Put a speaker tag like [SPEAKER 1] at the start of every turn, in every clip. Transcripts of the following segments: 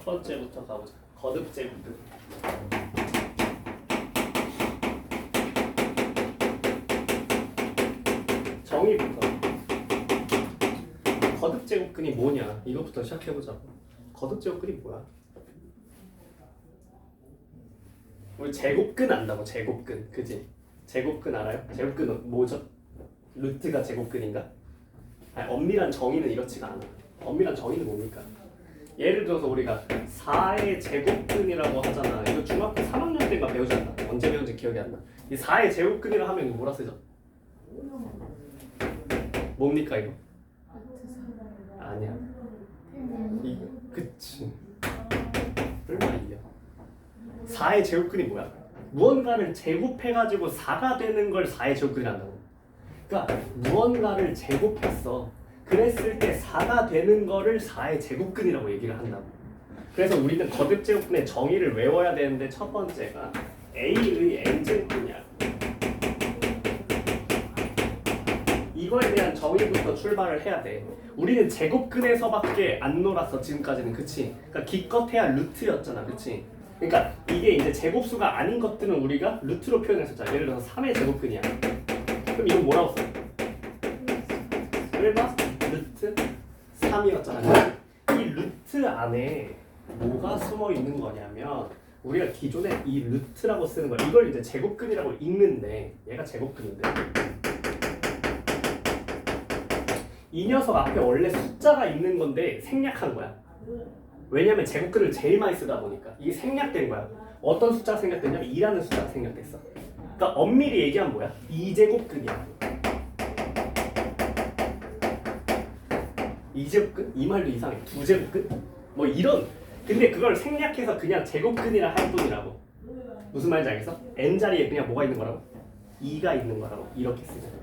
[SPEAKER 1] 첫 번째부터 가보자. 거듭 제곱근. 정의부터. 거듭 제곱근이 뭐냐? 이것부터 시작해보자고. 거듭 제곱근이 뭐야? 우리 제곱근 안다고. 제곱근, 그지? 제곱근 알아요? 제곱근은 뭐죠? 루트가 제곱근인가? 아니, 엄밀한 정의는 이렇지가 않아. 엄밀한 정의는 뭡니까? 예를 들어서 우리가 4의 제곱근이라고 하잖아. 이거 중학교 3학년 때인가 배우지 않나? 언제 배운지 기억이 안 나. 이 4의 제곱근이라 하면 뭐라 쓰죠? 뭡니까 이거? 아니야. 이거 그치. 얼마이야? 4의 제곱근이 뭐야? 무언가를 제곱해가지고 4가 되는 걸 4의 제곱근이 한다고. 그러니까 무언가를 제곱했어. 그랬을 때 4가 되는 거를 4의 제곱근이라고 얘기를 한다고. 그래서 우리는 거듭 제곱근의 정의를 외워야 되는데 첫 번째가 A의 n제곱근이야. 이거에 대한 정의부터 출발을 해야 돼. 우리는 제곱근에서밖에 안 놀았어 지금까지는. 그치? 그러니까 기껏해야 루트였잖아. 그치? 그러니까 이게 이제 제곱수가 아닌 것들은 우리가 루트로 표현했었잖아. 예를 들어서 3의 제곱근이야. 그럼 이건 뭐라고 써? 1번 루트 3이었잖아. 이 루트 안에 뭐가 숨어 있는 거냐면 우리가 기존에 이 루트라고 쓰는 거 이걸 이제 제곱근이라고 읽는데 얘가 제곱근인데 이 녀석 앞에 원래 숫자가 있는 건데 생략한 거야. 왜냐면 제곱근을 제일 많이 쓰다 보니까 이게 생략된 거야. 어떤 숫자가 생략됐냐면 2라는 숫자가 생략됐어. 그러니까 엄밀히 얘기하면 뭐야? 2제곱근이야. 2제곱근? 이 말도 이상해. 2제곱근? 뭐 이런. 근데 그걸 생략해서 그냥 제곱근이라 할 뿐이라고. 무슨 말인지 알겠어? n자리에 그냥 뭐가 있는 거라고? 2가 있는 거라고. 이렇게 쓰는 거야.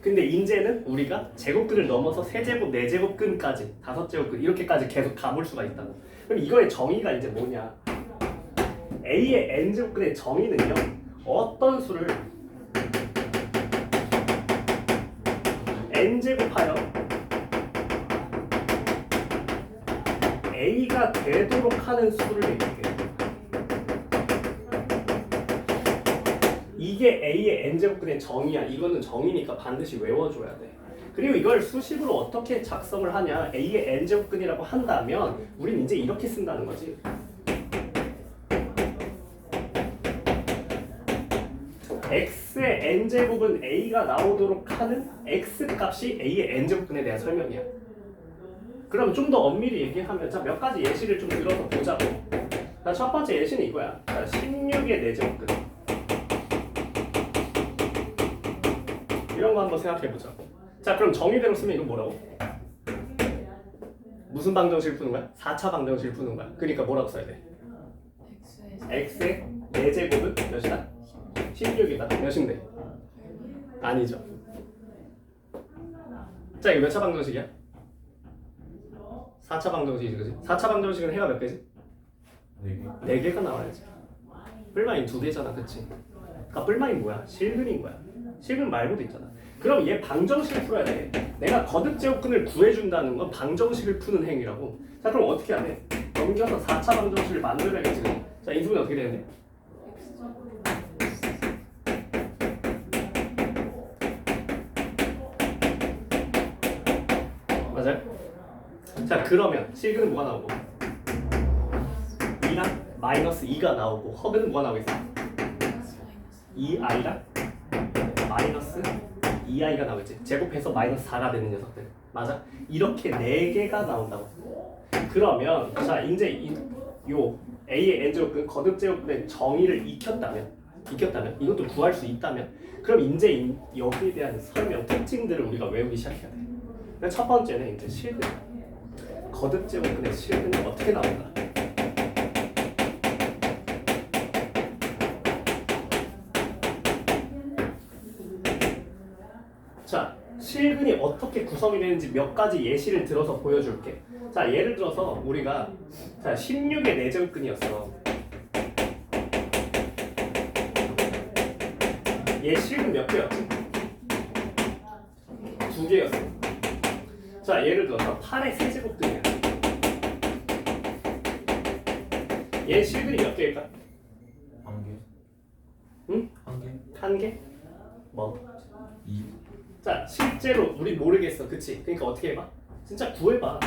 [SPEAKER 1] 근데 인제는 우리가 제곱근을 넘어서 3제곱, 4제곱근까지 5제곱근 이렇게까지 계속 가볼 수가 있다고. 그럼 이거의 정의가 이제 뭐냐? A의 n제곱근의 정의는요. 어떤 수를 n제곱하여 A가 되도록 하는 수를 얘기해. 이게 A의 n제곱근의 정의야. 이거는 정의니까 반드시 외워줘야 돼. 그리고 이걸 수식으로 어떻게 작성을 하냐. A의 n제곱근이라고 한다면 우린 이제 이렇게 쓴다는 거지. x의 n제곱은 a가 나오도록 하는 x값이 a의 n제곱근에 대한 설명이야. 그럼 좀 더 엄밀히 얘기하면 자, 몇 가지 예시를 좀 들어서 보자고. 자, 첫 번째 예시는 이거야. 자, 16의 4제곱근. 이런 거 한번 생각해보자. 자, 그럼 정의대로 쓰면 이건 뭐라고? 무슨 방정식을 푸는 거야? 4차 방정식을 푸는 거야. 그러니까 뭐라고 써야 돼? x의 4제곱은 몇이다? 16이다. 몇인데? 아니죠. 자, 이거 몇 차 방정식이야? 4차 방정식이지, 그지? 4차 방정식은 해가 몇 개지? 4개. 4개가 나와야지. 뿔마인 2개잖아, 그치? 그러니까 뿔마인 뭐야? 실근인 거야. 실근 말고도 있잖아. 그럼 얘 방정식을 풀어야 돼. 내가 거듭 제곱근을 구해준다는 건 방정식을 푸는 행위라고. 자, 그럼 어떻게 해야 돼? 넘겨서 4차 방정식을 만들어야겠지. 자, 인수분해 어떻게 되는데? 맞아요? 자, 그러면 실근은 뭐가 나오고? 2랑 마이너스 2가 나오고 허근은 뭐가 나오고 있어? 2i랑 마이너스 2i가 나오겠지. 제곱해서 마이너스 4가 되는 녀석들. 맞아? 이렇게 4개가 나온다고. 그러면 자, 이제 요 A의 n제곱근, 거듭 제곱근의 정의를 익혔다면 이것도 구할 수 있다면 그럼 이제 여기에 대한 설명, 특징들을 우리가 외우기 시작해야 돼. 첫 번째는 이제 실근. 거듭 제곱근의 실근이 어떻게 나온다? 자, 실근이 어떻게 구성이 되는지 몇 가지 예시를 들어서 보여줄게. 자, 예를 들어서 우리가 자 16의 4제곱근이었어. 얘 실근 몇 개였지? 2개였어. 자, 예를 들어서 8의 세제곱근이야. 얘 실근이 몇 개일까?
[SPEAKER 2] 한 개.
[SPEAKER 1] 응?
[SPEAKER 2] 한 개.
[SPEAKER 1] 한 개? 뭐?
[SPEAKER 2] 2.
[SPEAKER 1] 자, 실제로 우리 모르겠어, 그치? 그러니까 어떻게 해봐? 진짜 구해봐.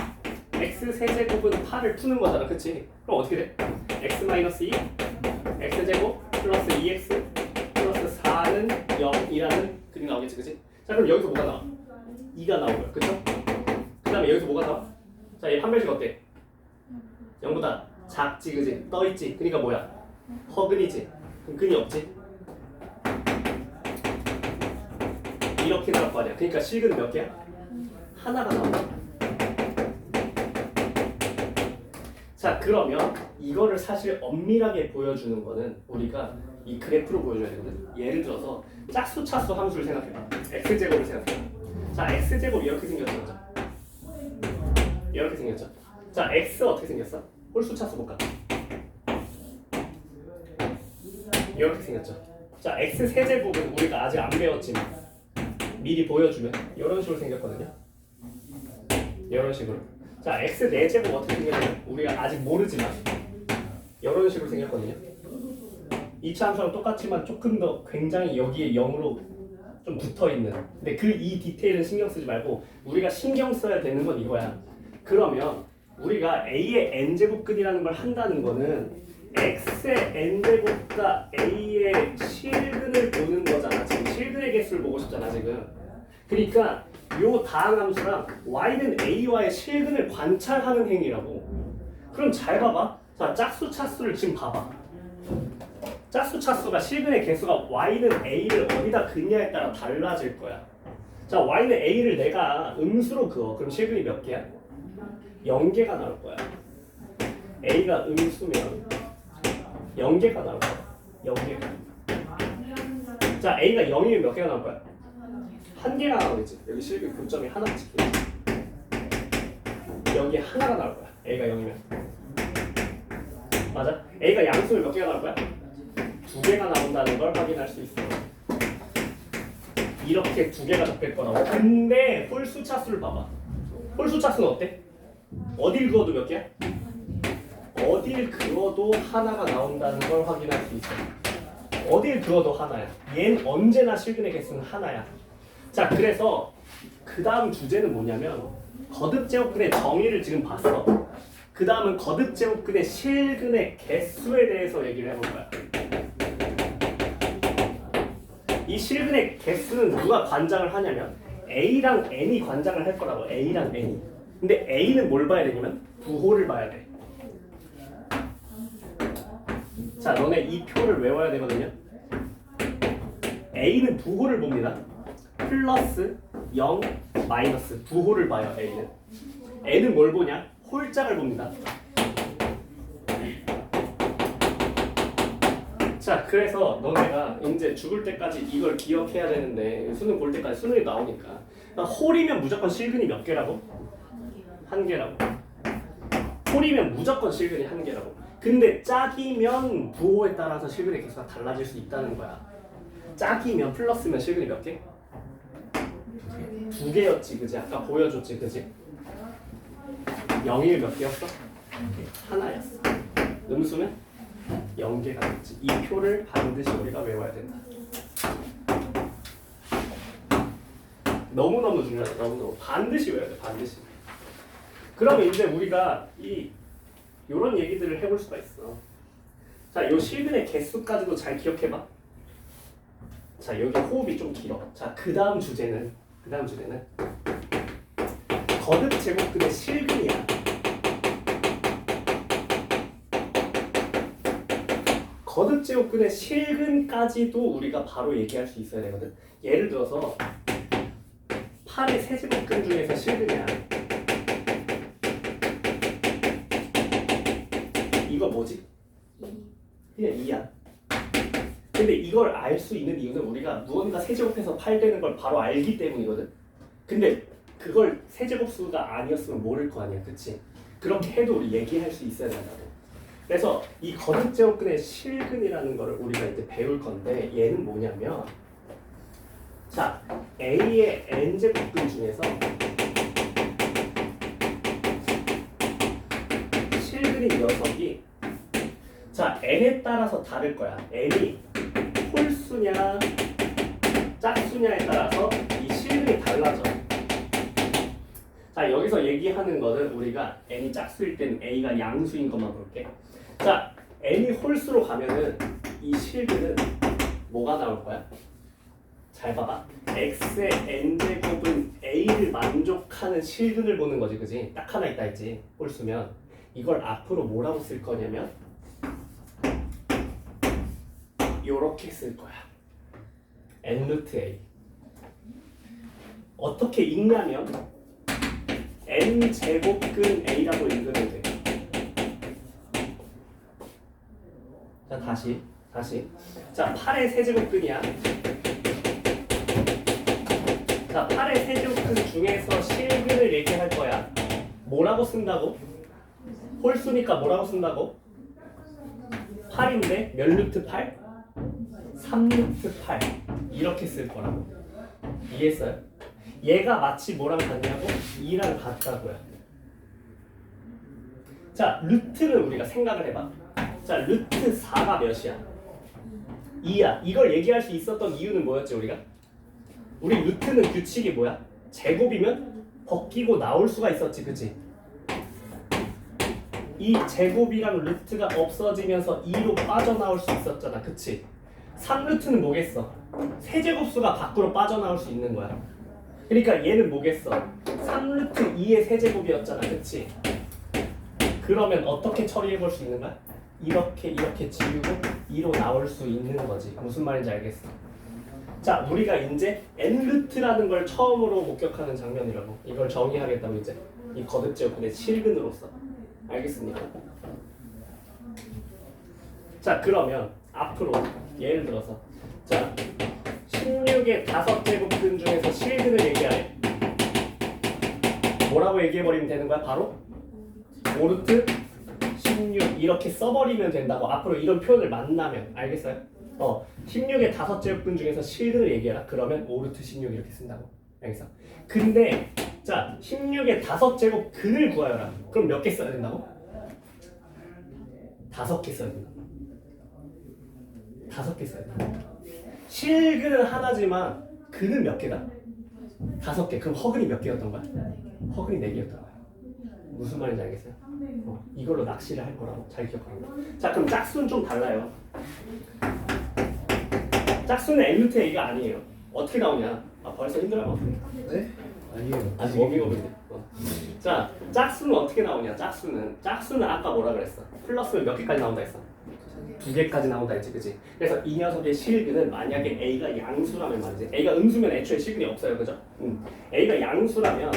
[SPEAKER 1] x 세제곱은 8을 푸는 거잖아, 그치? 그럼 어떻게 돼? x 마이너스 2, x제곱 플러스 2x 플러스 4는 0이라는 그림 나오겠지, 그치? 자, 그럼 여기서 뭐가 나와? 2가 나오고요, 그쵸? 그 다음에 여기서 뭐가 나와? 자, 얘 판별식 어때? 0보다 작지, 그치? 떠있지? 그러니까 뭐야? 허근이지? 그럼 근이 없지? 이렇게 나올 거 아니야. 그러니까 실근은 몇 개야? 하나가 나온다. 자, 그러면 이거를 사실 엄밀하게 보여주는 거는 우리가 이 그래프로 보여줘야 되거든. 예를 들어서 짝수 차수 함수를 생각해봐. x제곱을 생각해봐. 자, x제곱 이렇게 생겼죠. 이렇게 생겼죠. 자, x 어떻게 생겼어? 홀수 차수 볼까? 이렇게 생겼죠. 자, x 세제곱은 우리가 아직 안 배웠지만 미리 보여주면 이런 식으로 생겼거든요. 이런 식으로. 자, x 4제곱 어떻게 생겼냐면 우리가 아직 모르지만 이런 식으로 생겼거든요. 2차 함수랑 똑같지만 조금 더 굉장히 여기에 0으로 좀 붙어있는. 근데 그 이 디테일은 신경 쓰지 말고 우리가 신경 써야 되는 건 이거야. 그러면 우리가 a의 n제곱근이라는 걸 한다는 거는 x의 n제곱과 a의 실근을 보는 거잖아. 지금 실근의 개수를 보고 싶잖아 지금. 그러니까 요 다항 함수랑 y는 a와의 실근을 관찰하는 행위라고. 그럼 잘 봐봐. 자, 짝수 차수를 지금 봐봐. 짝수 차수가 실근의 개수가 y는 a를 어디다 긋냐에 따라 달라질 거야. 자, y는 a를 내가 음수로 그어. 그럼 실근이 몇 개야? 0개가 나올 거야. a가 음수면 0개가 나올 거야. 0개가. 자, a가 0이면 몇 개가 나올 거야? 1개가 나오겠지. 여기 실근 교점이 하나 찍히지. 여기 하나가 나올 거야. a가 0이면. 맞아? a가 양수면 몇 개가 나올 거야? 2개가 나온다는 걸 확인할 수 있어. 이렇게 2개가 잡힐 거라고. 근데 홀수 차수를 봐봐. 홀수 차수는 어때? 어딜 그어도 몇 개야? 어딜 그어도 하나가 나온다는 걸 확인할 수 있어. 어딜 그어도 하나야. 얘는 언제나 실근의 개수는 하나야. 자, 그래서 그 다음 주제는 뭐냐면 거듭제곱근의 정의를 지금 봤어. 그 다음은 거듭제곱근의 실근의 개수에 대해서 얘기를 해볼 거야. 이 실근의 개수는 누가 관장을 하냐면 A랑 N이 관장을 할 거라고. A랑 N이. 근데 A는 뭘 봐야 되냐면 부호를 봐야 돼. 자, 너네 이 표를 외워야 되거든요. A는 부호를 봅니다. 플러스 0, 마이너스 부호를 봐요. A는. N은 뭘 보냐? 홀짝을 봅니다. 자, 그래서 너네가 이제 죽을 때까지 이걸 기억해야 되는데 수능 볼 때까지 수능이 나오니까 홀이면 무조건 실근이 몇 개라고? 1개라고. 홀이면 무조건 실근이 1개라고. 근데 짝이면 부호에 따라서 실근의 개수가 달라질 수 있다는 거야. 짝이면 플러스면 실근이 몇 개? 2개였지, 그지? 아까 보여줬지, 그지? 0일 몇 개였어? 하나였어. 음수는 0개가 됐지. 이 표를 반드시 우리가 외워야 된다. 너무너무 중요하다. 너무너무 반드시 외워야 돼. 반드시. 그러면 이제 우리가 요런 얘기들을 해볼 수가 있어. 자, 요 실근의 개수까지도 잘 기억해봐. 자, 여기 호흡이 좀 길어. 자, 그 다음 주제는 거듭제곱근의 실근이야. 거듭제곱근의 실근까지도 우리가 바로 얘기할 수 있어야 되거든. 예를 들어서 8의 세제곱근 중에서 실근이야. 이거 뭐지? 그냥 2야. 근데 이걸 알 수 있는 이유는 우리가 무언가 세제곱해서 8 되는 걸 바로 알기 때문이거든. 근데 그걸 세제곱수가 아니었으면 모를 거 아니야, 그치? 그렇게 해도 우리 얘기할 수 있어야 된다고. 그래서 이 거듭제곱근의 실근이라는 거를 우리가 이제 배울 건데 얘는 뭐냐면, 자, A의 n제곱근 중에서 실근인 녀석이 n에 따라서 다를 거야. n이 홀수냐 짝수냐에 따라서 이 실근이 달라져. 자, 여기서 얘기하는 거는 우리가 n이 짝수일 때는 a가 양수인 것만 볼게. 자, n이 홀수로 가면은 이 실근은 뭐가 나올 거야? 잘 봐봐. x의 n제곱은 a를 만족하는 실근을 보는 거지, 그지? 딱 하나 있다 했지, 홀수면. 이걸 앞으로 뭐라고 쓸 거냐면 요렇게 쓸 거야. n 루트 a. 어떻게 읽냐면 n 제곱근 a라고 읽으면 돼. 자, 다시. 자, 8의 세제곱근이야. 자, 8의 세제곱근 중에서 실근을 얘기할 거야. 뭐라고 쓴다고? 홀수니까 뭐라고 쓴다고? 8인데 몇 루트 8? 3루트 8 이렇게 쓸 거라고. 이해했어요? 얘가 마치 뭐랑 같냐고? 2랑 같다고요. 자, 루트를 우리가 생각을 해봐. 자, 루트 4가 몇이야? 2야. 이걸 얘기할 수 있었던 이유는 뭐였지 우리가? 우리 루트는 규칙이 뭐야? 제곱이면 벗기고 나올 수가 있었지, 그치? 이 제곱이랑 루트가 없어지면서 2로 빠져나올 수 있었잖아, 그치? 3루트는 뭐겠어? 세제곱수가 밖으로 빠져나올 수 있는 거야. 그러니까 얘는 뭐겠어? 3루트 2의 세제곱이었잖아, 그치? 그러면 어떻게 처리해 볼 수 있는 거야? 이렇게 지우고 2로 나올 수 있는 거지. 무슨 말인지 알겠어? 자, 우리가 이제 n루트라는 걸 처음으로 목격하는 장면이라고. 이걸 정의하겠다고 이제 이 거듭제곱근의 실근으로서. 알겠습니까? 자, 그러면 앞으로 예를 들어서 자, 16의 5제곱근 중에서 실근을 얘기하래. 뭐라고 얘기해버리면 되는 거야? 바로 5루트 16 이렇게 써버리면 된다고. 앞으로 이런 표현을 만나면. 알겠어요? 16의 5제곱근 중에서 실근을 얘기해라. 그러면 5루트 16 이렇게 쓴다고. 알겠어? 근데 자, 16의 5제곱근을 구하여라. 그럼 몇 개 써야 된다고? 5개 써야 된다. 5개 써야 된다. 실근은 하나지만 근은 몇 개다? 5개. 그럼 허근이 몇 개였던 거야? 허근이 4개였던 거야. 무슨 말인지 알겠어요? 이걸로 낚시를 할 거라고. 잘 기억하라고. 자, 그럼 짝수는 좀 달라요. 짝수는 n루트 a가 아니에요. 어떻게 나오냐? 벌써 힘들어요.
[SPEAKER 2] 네? 아니에요.
[SPEAKER 1] 아직 워밍업인데. 자, 짝수는 어떻게 나오냐? 짝수는 아까 뭐라 그랬어? 플러스면 몇 개까지 나온다 했어? 2개까지 나온다 했지, 그치? 그래서 이 녀석의 실근은 만약에 a가 양수라면 말이지. a가 음수면 애초에 실근이 없어요, 그죠? a가 양수라면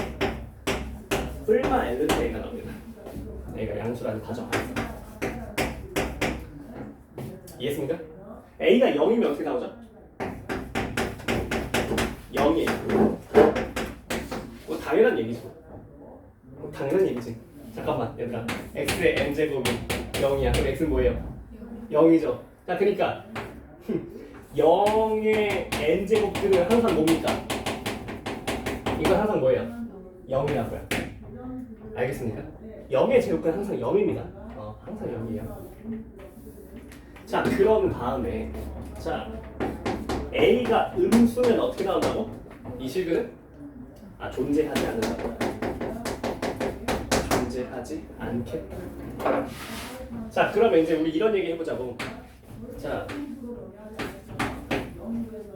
[SPEAKER 1] 얼마 n루트 a가 나옵니다. a가 양수라는 가정 안에서. 이해했습니까? a가 0이면 어떻게 나오죠? 0이에요. 당연한 얘기죠. 당연한 얘기지. 잠깐만 얘들아, x의 n제곱이 0이야. 그럼 x는 뭐예요? 0이죠. 자, 그러니까 0의 n제곱들은 항상 뭡니까? 이건 항상 뭐예요? 0이라고요. 알겠습니까? 0의 제곱은 항상 0입니다. 항상 0이에요. 자, 그런 다음에 자, a가 음수면 어떻게 나온다고? 이 실근은? 존재하지 않는다고. 존재하지 않겠다. 자, 그러면 이제 우리 이런 얘기 해보자고. 자,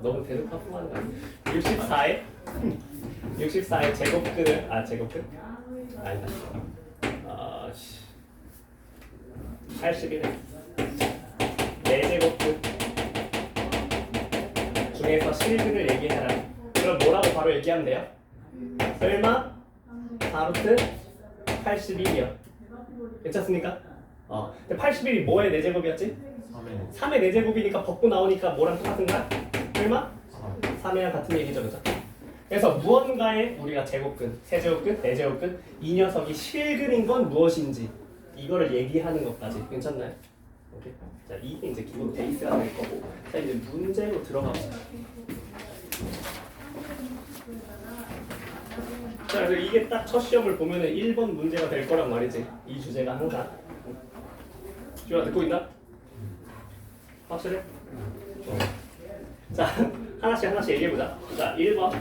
[SPEAKER 1] 너무 대놓고 하는 거 아니야? 64의 제곱근을 제곱근? 아니다. 81에 4제곱근 중에서 실근을 얘기해라. 그럼 뭐라고 바로 얘기하면 돼요? 얼마? 4루트 81이요. 괜찮습니까? 근데 81이 뭐의 4제곱이었지? 3의 4제곱이니까 벗고 나오니까 뭐랑 똑같은 거야? 얼마? 3이랑 같은 얘기죠, 그죠? 그래서 무언가의 우리가 제곱근, 세제곱근, 4제곱근 이 녀석이 실근인 건 무엇인지 이거를 얘기하는 것까지. 괜찮나요? 오케이. 자, 이게 이제 기본 베이스가 될 거고. 자, 이제 문제로 들어갑시다. 자, 그래서 이게 딱 첫 시험을 보면은 1번 문제가 될 거란 말이지. 이 주제가 항상. 주아 듣고 있나? 확실해? 자, 하나씩 얘기해보자. 자, 1번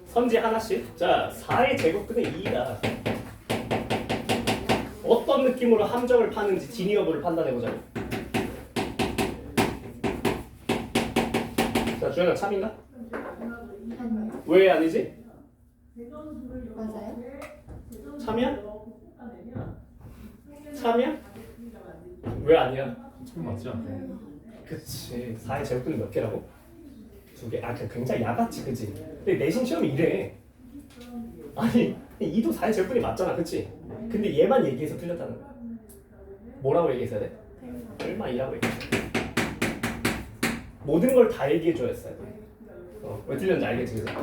[SPEAKER 1] 선지 하나씩. 자, 4의 제곱근의 2가 어떤 느낌으로 함정을 파는지 진위 여부를 판단해보자. 자, 주연아 참인가? 왜 아니지?
[SPEAKER 3] 맞아요?
[SPEAKER 1] 참이야? 참이야? 왜 아니야?
[SPEAKER 2] 참 맞지 않나?
[SPEAKER 1] 그치. 4의 제곱근이 몇 개라고? 2개. 아, 굉장히 야같지, 그치? 근데 내신 시험이 이래. 아니, 2도 4의 제곱근이 맞잖아, 그치? 근데 얘만 얘기해서 틀렸다는 거야. 뭐라고 얘기했어야 돼? 얼마 2라고 얘기했어. 모든 걸 다 얘기해줘야 했어야 돼. 왜 틀렸는지 알겠지, 그치?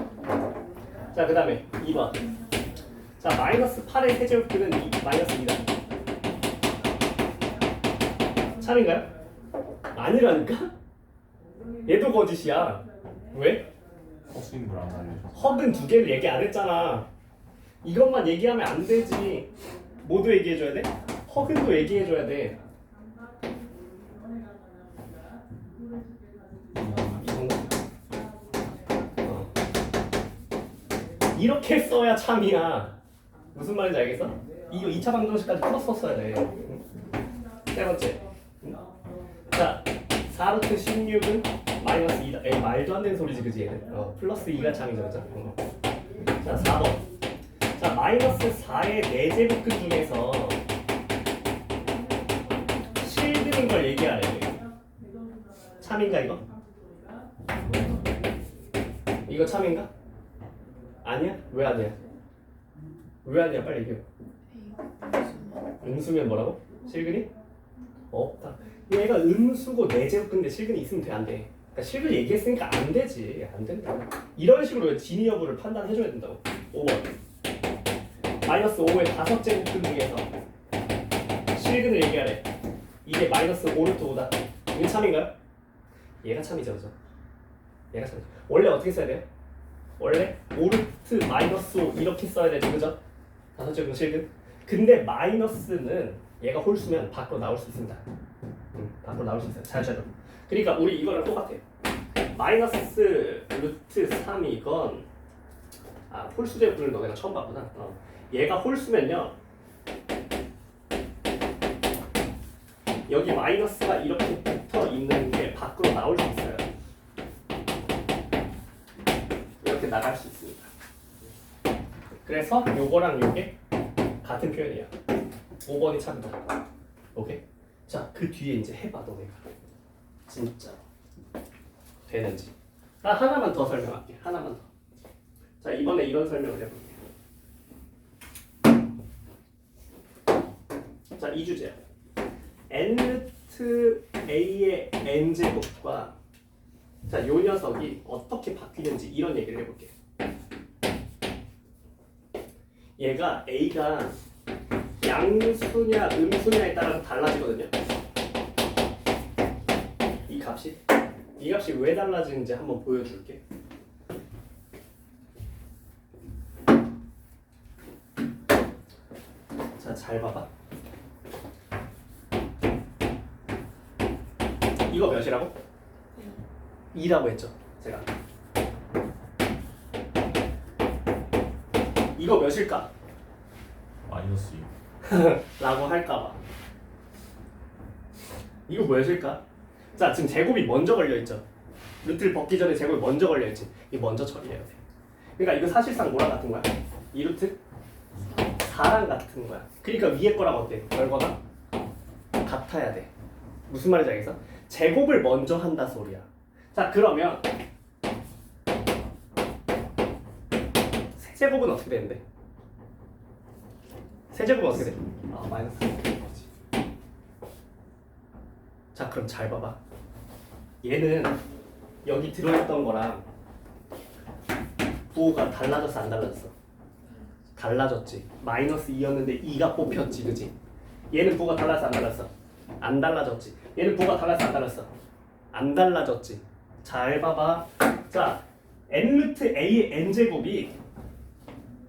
[SPEAKER 1] 자, 그 다음에 2번. 자, 마이너스 8의 세제곱근은 마이너스 2다. 참인가요? 아니라니까? 얘도 거짓이야. 왜?
[SPEAKER 2] 허수인물 안 알려줘.
[SPEAKER 1] 헉은 2개를 얘기 안 했잖아. 이것만 얘기하면 안 되지. 뭐도 얘기해줘야 돼? 헉은도 얘기해줘야 돼. 이렇게 써야 참이야. 무슨 말인지 알겠어? 이거 2차 방정식까지 풀어서 써야 돼. 세 번째. 자, 4루트 16은 마이너스 2다. 에이, 말도 안 되는 소리지, 그지? 얘는. 플러스 2가 참이죠, 그죠? 자, 4번. 자, 마이너스 4의 4제곱근 중에서 실드는 걸 얘기하래. 참인가, 이거? 이거 참인가? 아니야? 왜 아니야? 왜 아니야? 빨리 얘기해. 음수면 뭐라고? 실근이? 없다. 얘가 음수고 4제곱근데 실근이 있으면 돼, 안 돼? 그러니까 실근 얘기했으니까 안 되지. 안 된다. 이런 식으로 진위 여부를 판단해줘야 된다고. 5번. 마이너스 5의 5제곱근 중에서 실근을 얘기하래. 이게 마이너스 5루트 5다. 이게 참인가요? 얘가 참이죠, 그죠? 얘가 참이죠. 원래 어떻게 써야 돼요? 원래 5루트 마이너스 5 이렇게 써야 되죠, 그죠? 5제곱근 실근. 근데 마이너스는 얘가 홀수면 밖으로 나올 수 있습니다. 밖으로 나올 수 있어요. 잘 찾아. 그러니까 우리 이거랑 똑같아. 마이너스 루트 3이건 홀수 제곱근을 너네가 처음 봤구나. 얘가 홀수면요. 여기 마이너스가 이렇게 붙어 있는 게 밖으로 나올 수 있어요. 이렇게 나갈 수 있습니다. 그래서 요거랑 요게 같은 표현이야. 5번이 참이다. 오케이? 자, 그 뒤에 이제 해봐, 너네가. 진짜 되는지. 하나만 더 설명할게. 하나만 더. 자, 이번에 이런 설명을 해볼게. 자, 이 주제야. n루트 a의 n제곱과 자, 요 녀석이 어떻게 바뀌는지 이런 얘기를 해볼게. 얘가 a가 양수냐 음수냐에 따라서 달라지거든요. 이 값이 왜 달라지는지 한번 보여줄게. 자, 잘 봐봐. 이거 몇이라고? 2라고 했죠, 제가. 이거 몇일까?
[SPEAKER 2] 마이너스 2.
[SPEAKER 1] 라고 할까봐. 이거 몇일까? 자, 지금 제곱이 먼저 걸려있죠. 루트를 벗기 전에 제곱이 먼저 걸려있지. 이거 먼저 처리해야 돼. 그러니까 이거 사실상 뭐랑 같은 거야? 2루트 4랑 같은 거야. 그러니까 위에 거랑 어때? 결과가 같아야 돼. 무슨 말인지 알겠어? 제곱을 먼저 한다 소리야. 자, 그러면 세제곱은 어떻게 되는데? 세제곱은 어떻게 돼? 마이너스. 자, 그럼 잘 봐봐. 얘는 여기 들어있던 거랑 부호가 달라졌어, 안 달라졌어? 달라졌지. 마이너스 2였는데 2가 뽑혔지, 그지? 얘는 부호가 달랐어, 안 달랐어? 안 달라졌지. 얘는 부호가 달랐어, 안 달랐어? 안 달라졌지. 잘 봐봐. 자, n루트 a의 n제곱이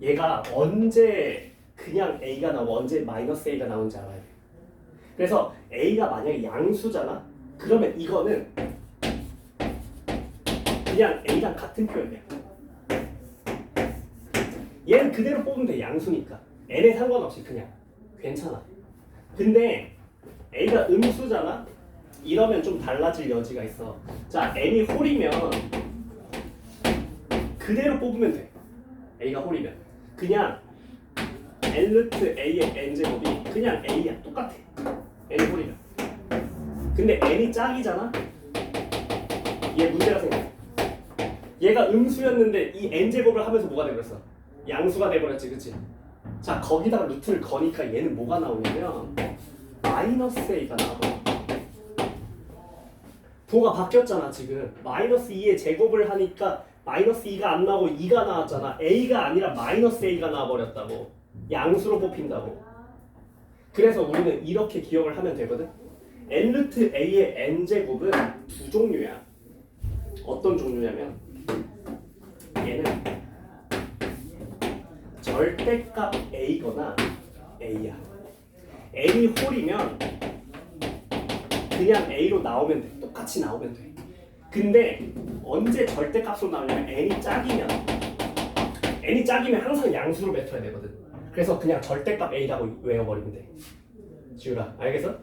[SPEAKER 1] 얘가 언제 그냥 a가 나오고 언제 마이너스 a가 나오는지 알아야 돼. 그래서 a가 만약에 양수잖아? 그러면 이거는 그냥 A랑 같은 표현이야. 얘는 그대로 뽑으면 돼. 양수니까. N에 상관없이 그냥 괜찮아. 근데 A가 음수잖아? 이러면 좀 달라질 여지가 있어. 자, N이 홀이면 그대로 뽑으면 돼. A가 홀이면 그냥 N 루트 A의 N제곱이 그냥 A야. 똑같아. N이 홀이면. 근데 N이 짝이잖아? 얘 문제가 생겨. 얘가 음수였는데 이 N제곱을 하면서 뭐가 돼버렸어? 양수가 돼버렸지, 그치? 자, 거기다가 루트를 거니까 얘는 뭐가 나오냐면 마이너스 A가 나와버려. 부호가 바뀌었잖아 지금. 마이너스 2의 제곱을 하니까 마이너스 2가 안 나오고 2가 나왔잖아. A가 아니라 마이너스 A가 나와버렸다고. 양수로 뽑힌다고. 그래서 우리는 이렇게 기억을 하면 되거든. N 루트 A의 N제곱은 두 종류야. 어떤 종류냐면 얘는 절대값 A거나 A야. N이 홀이면 그냥 A로 나오면 돼. 똑같이 나오면 돼. 근데 언제 절대값으로 나오냐면 N이 짝이면 항상 양수로 뱉어야 되거든. 그래서 그냥 절대값 A라고 외워버리면 돼. 지우라, 알겠어?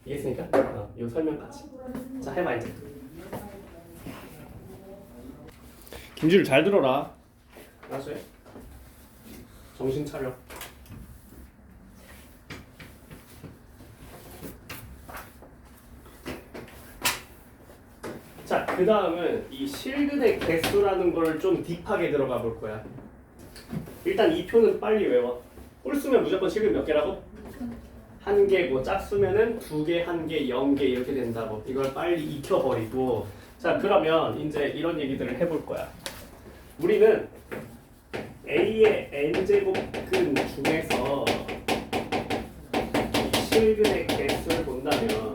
[SPEAKER 1] 이해했으니까? 이 설명까지. 자, 해봐 이제. 김지를 잘 들어라. 알았어? 정신 차려. 자, 그 다음은 이 실근의 개수라는 걸 좀 딥하게 들어가 볼 거야. 일단 이 표는 빨리 외워. 홀수면 무조건 실근 몇 개라고? 한 개고, 짝수면은 두 개, 한 개, 0개 이렇게 된다고. 이걸 빨리 익혀버리고. 자, 그러면 이제 이런 얘기들을 해볼 거야. 우리는 A의 N제곱근 중에서 실근의 개수를 본다면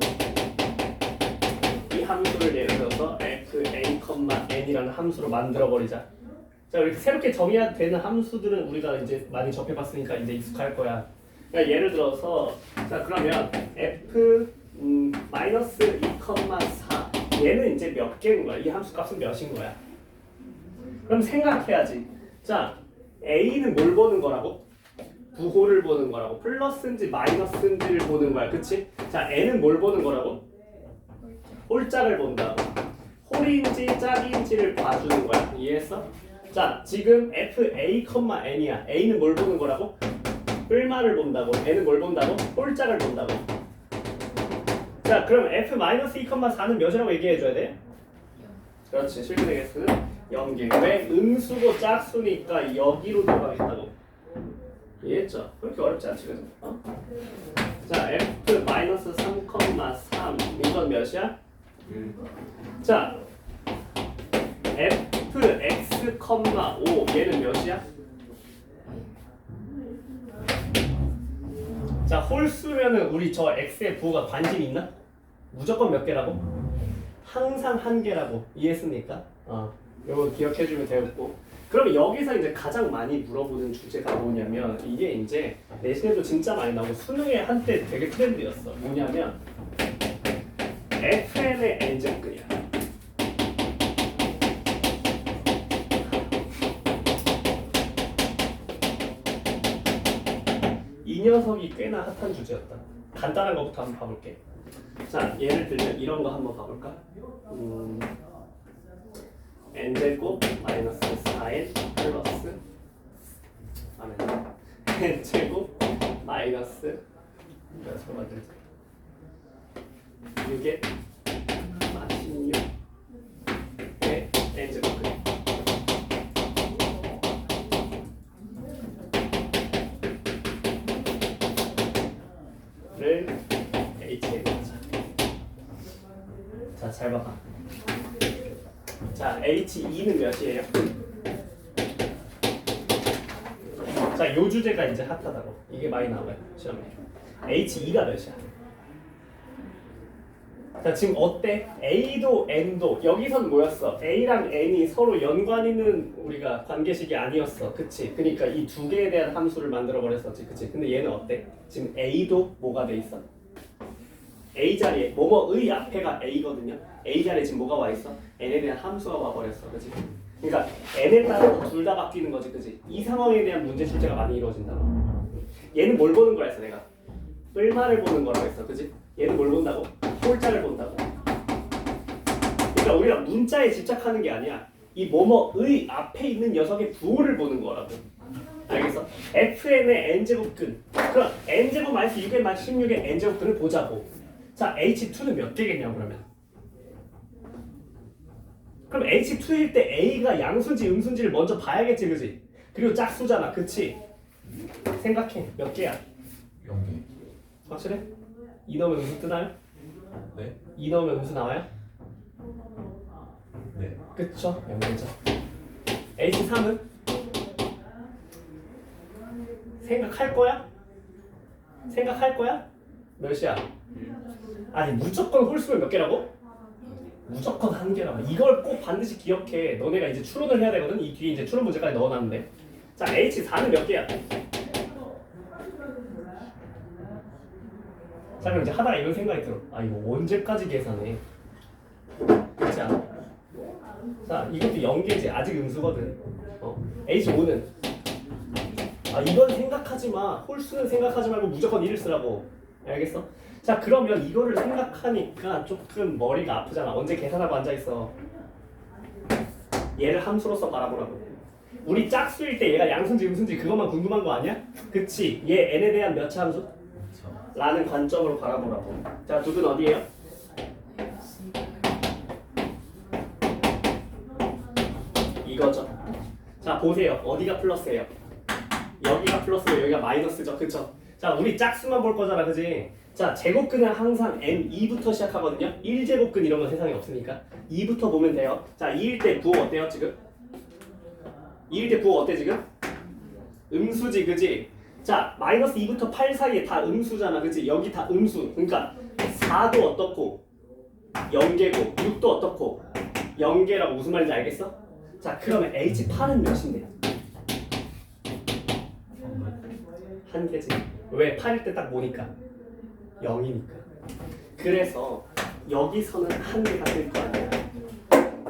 [SPEAKER 1] 이 함수를 예를 들어서 FA,N이라는 함수로 만들어버리자. 자, 이렇게 새롭게 정의해야 되는 함수들은 우리가 이제 많이 접해봤으니까 이제 익숙할 거야. 그러니까 예를 들어서 자, 그러면 F 마이너스 2,4 얘는 이제 몇 개인 거야? 이 함수 값은 몇인 거야? 그럼 생각해야지. 자, A는 뭘 보는 거라고? 부호를 보는 거라고. 플러스인지 마이너스인지를 보는 거야. 그치? 자, N은 뭘 보는 거라고? 홀짝을 본다고. 홀인지 짝인지를 봐주는 거야. 이해했어? 자, 지금 FA,N이야. A는 뭘 보는 거라고? 뿔말을 본다고. N은 뭘 본다고? 홀짝을 본다고. 자, 그럼 F-2,4는 몇이라고 얘기해줘야 돼? 그렇지. 실근의 개수는 0개. 왜? 음수고 짝수니까 여기로 들어가겠다고. 이해했죠? 그렇게 어렵지 않지, 그래서. 자, F-3,3 이건 몇이야? 자, Fx,5 얘는 몇이야? 자, 홀수면은 우리 저 x의 부호가 관심 있나? 무조건 몇 개라고? 항상 한 개라고. 이해했습니까? 이거 기억해주면 되겠고. 그럼 여기서 이제 가장 많이 물어보는 주제가 뭐냐면 이게 이제 내신에도 진짜 많이 나오고 수능에 한때 되게 트렌드였어. 뭐냐면 FN의 N제곱이야. 이 녀석이 꽤나 핫한 주제였다. 간단한 것부터 한번 봐볼게. 자, 예를 들면 이런 거 한번 봐볼까? N제곱 마이너스 4N 플러스 N제곱 마이너스 몇으로 만들지? 6에 16의 N제곱 그래. 를 H에 넣자. 자, 잘 봐봐. 자, H2는 몇이에요? 자, 요 주제가 이제 핫하다고. 이게 많이 나와요, 시험에. H2가 몇이야? 자, 지금 어때? A도 N도 여기선 뭐였어? A랑 N이 서로 연관 있는 우리가 관계식이 아니었어. 그치? 그러니까 이 두 개에 대한 함수를 만들어 버렸었지. 그치? 근데 얘는 어때? 지금 A도 뭐가 돼 있어? A 자리에 뭐뭐의 앞에가 A거든요. A 자리에 지금 뭐가 와 있어? n에 대한 함수가 와 버렸어, 그렇지? 그러니까 n에 따라서 둘 다 바뀌는 거지, 그렇지? 이 상황에 대한 문제 출제가 많이 이루어진다. 얘는 뭘 보는 거라 했어, 내가? 뿔마를 보는 거라고 했어, 그렇지? 얘는 뭘 본다고? 홀자를 본다고. 그러니까 우리가 문자에 집착하는 게 아니야. 이 뭐뭐의 앞에 있는 녀석의 부호를 보는 거라고. 알겠어? fn의 n제곱근. 그럼 n제곱 마이너스 6의 마이너스 16의 n제곱근을 보자고. 자, h2는 몇 개겠냐 그러면? 그럼 h2일 때 a가 양수인지 음수인지를 먼저 봐야겠지, 그지? 그리고 짝수잖아, 그치? 생각해, 몇 개야?
[SPEAKER 2] 0개.
[SPEAKER 1] 확실해? 2 넣으면 음수 뜨나요?
[SPEAKER 2] 네?
[SPEAKER 1] 2 넣으면 음수 나와요?
[SPEAKER 2] 네.
[SPEAKER 1] 그쵸? 0개죠. h3은? 생각할 거야? 생각할 거야? 몇이야? 아니 무조건 홀수면 몇 개라고? 무조건 한 개라고. 이걸 꼭 반드시 기억해. 너네가 이제 추론을 해야 되거든. 이 뒤에 이제 추론 문제까지 넣어놨는데. 자, H4는 몇 개야? 자, 그럼 이제 하다가 이런 생각이 들어. 아, 이거 언제까지 계산해? 그렇지 않아? 자, 이것도 0개지. 아직 음수거든. H5는? 아, 이건 생각하지 마. 홀수는 생각하지 말고 무조건 1을 쓰라고. 알겠어? 자, 그러면 이거를 생각하니까 조금 머리가 아프잖아. 언제 계산하고 앉아있어. 얘를 함수로서 바라보라고. 우리 짝수일 때 얘가 양수인지 음수인지 그것만 궁금한 거 아니야? 그치? 얘 n에 대한 몇 차 함수? 라는 관점으로 바라보라고. 자, 두근 어디에요? 이거죠. 자, 보세요. 어디가 플러스예요? 여기가 플러스고 여기가 마이너스죠. 그쵸? 자, 우리 짝수만 볼 거잖아, 그지? 자, 제곱근은 항상 n2부터 시작하거든요. 1제곱근 이런 건 세상에 없으니까 2부터 보면 돼요. 자, 2일 때 부호 어때요, 지금? 2일 때 부호 어때, 지금? 음수지, 그지? 자, 마이너스 2부터 8 사이에 다 음수잖아, 그지? 여기 다 음수. 그러니까 4도 어떻고 0개고 6도 어떻고 0개라고 무슨 말인지 알겠어? 자, 그러면 H8은 몇인데? 한 개지. 왜? 8일 때 딱 보니까 0이니까. 그래서 여기서는 한 개가 뜰 거 아니야.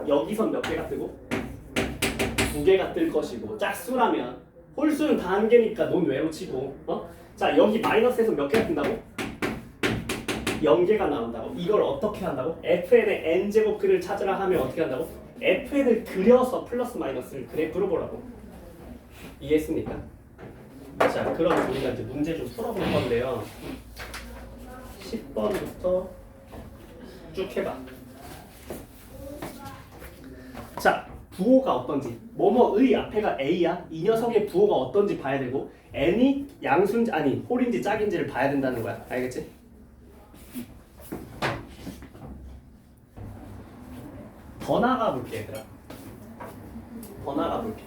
[SPEAKER 1] 여기선 몇 개가 뜨고? 2개가 뜰 것이고. 짝수라면 홀수는 다 한 개니까 논 외로 치고. 자, 여기 마이너스에서 몇 개가 뜬다고? 0개가 나온다고. 이걸 어떻게 한다고? fn의 n제곱근을 찾으라 하면 어떻게 한다고? fn을 그려서 플러스 마이너스를 그래프로 보라고. 이해했습니까? 자, 그럼 우리가 이제 문제 좀 풀어볼 건데요. 10번부터 쭉 해봐. 자, 부호가 어떤지. 뭐뭐의 앞에가 A야. 이 녀석의 부호가 어떤지 봐야 되고 n이 양수인지 아니 홀인지 짝인지를 봐야 된다는 거야. 알겠지? 더 나가 볼게, 얘들아. 더 나가 볼게.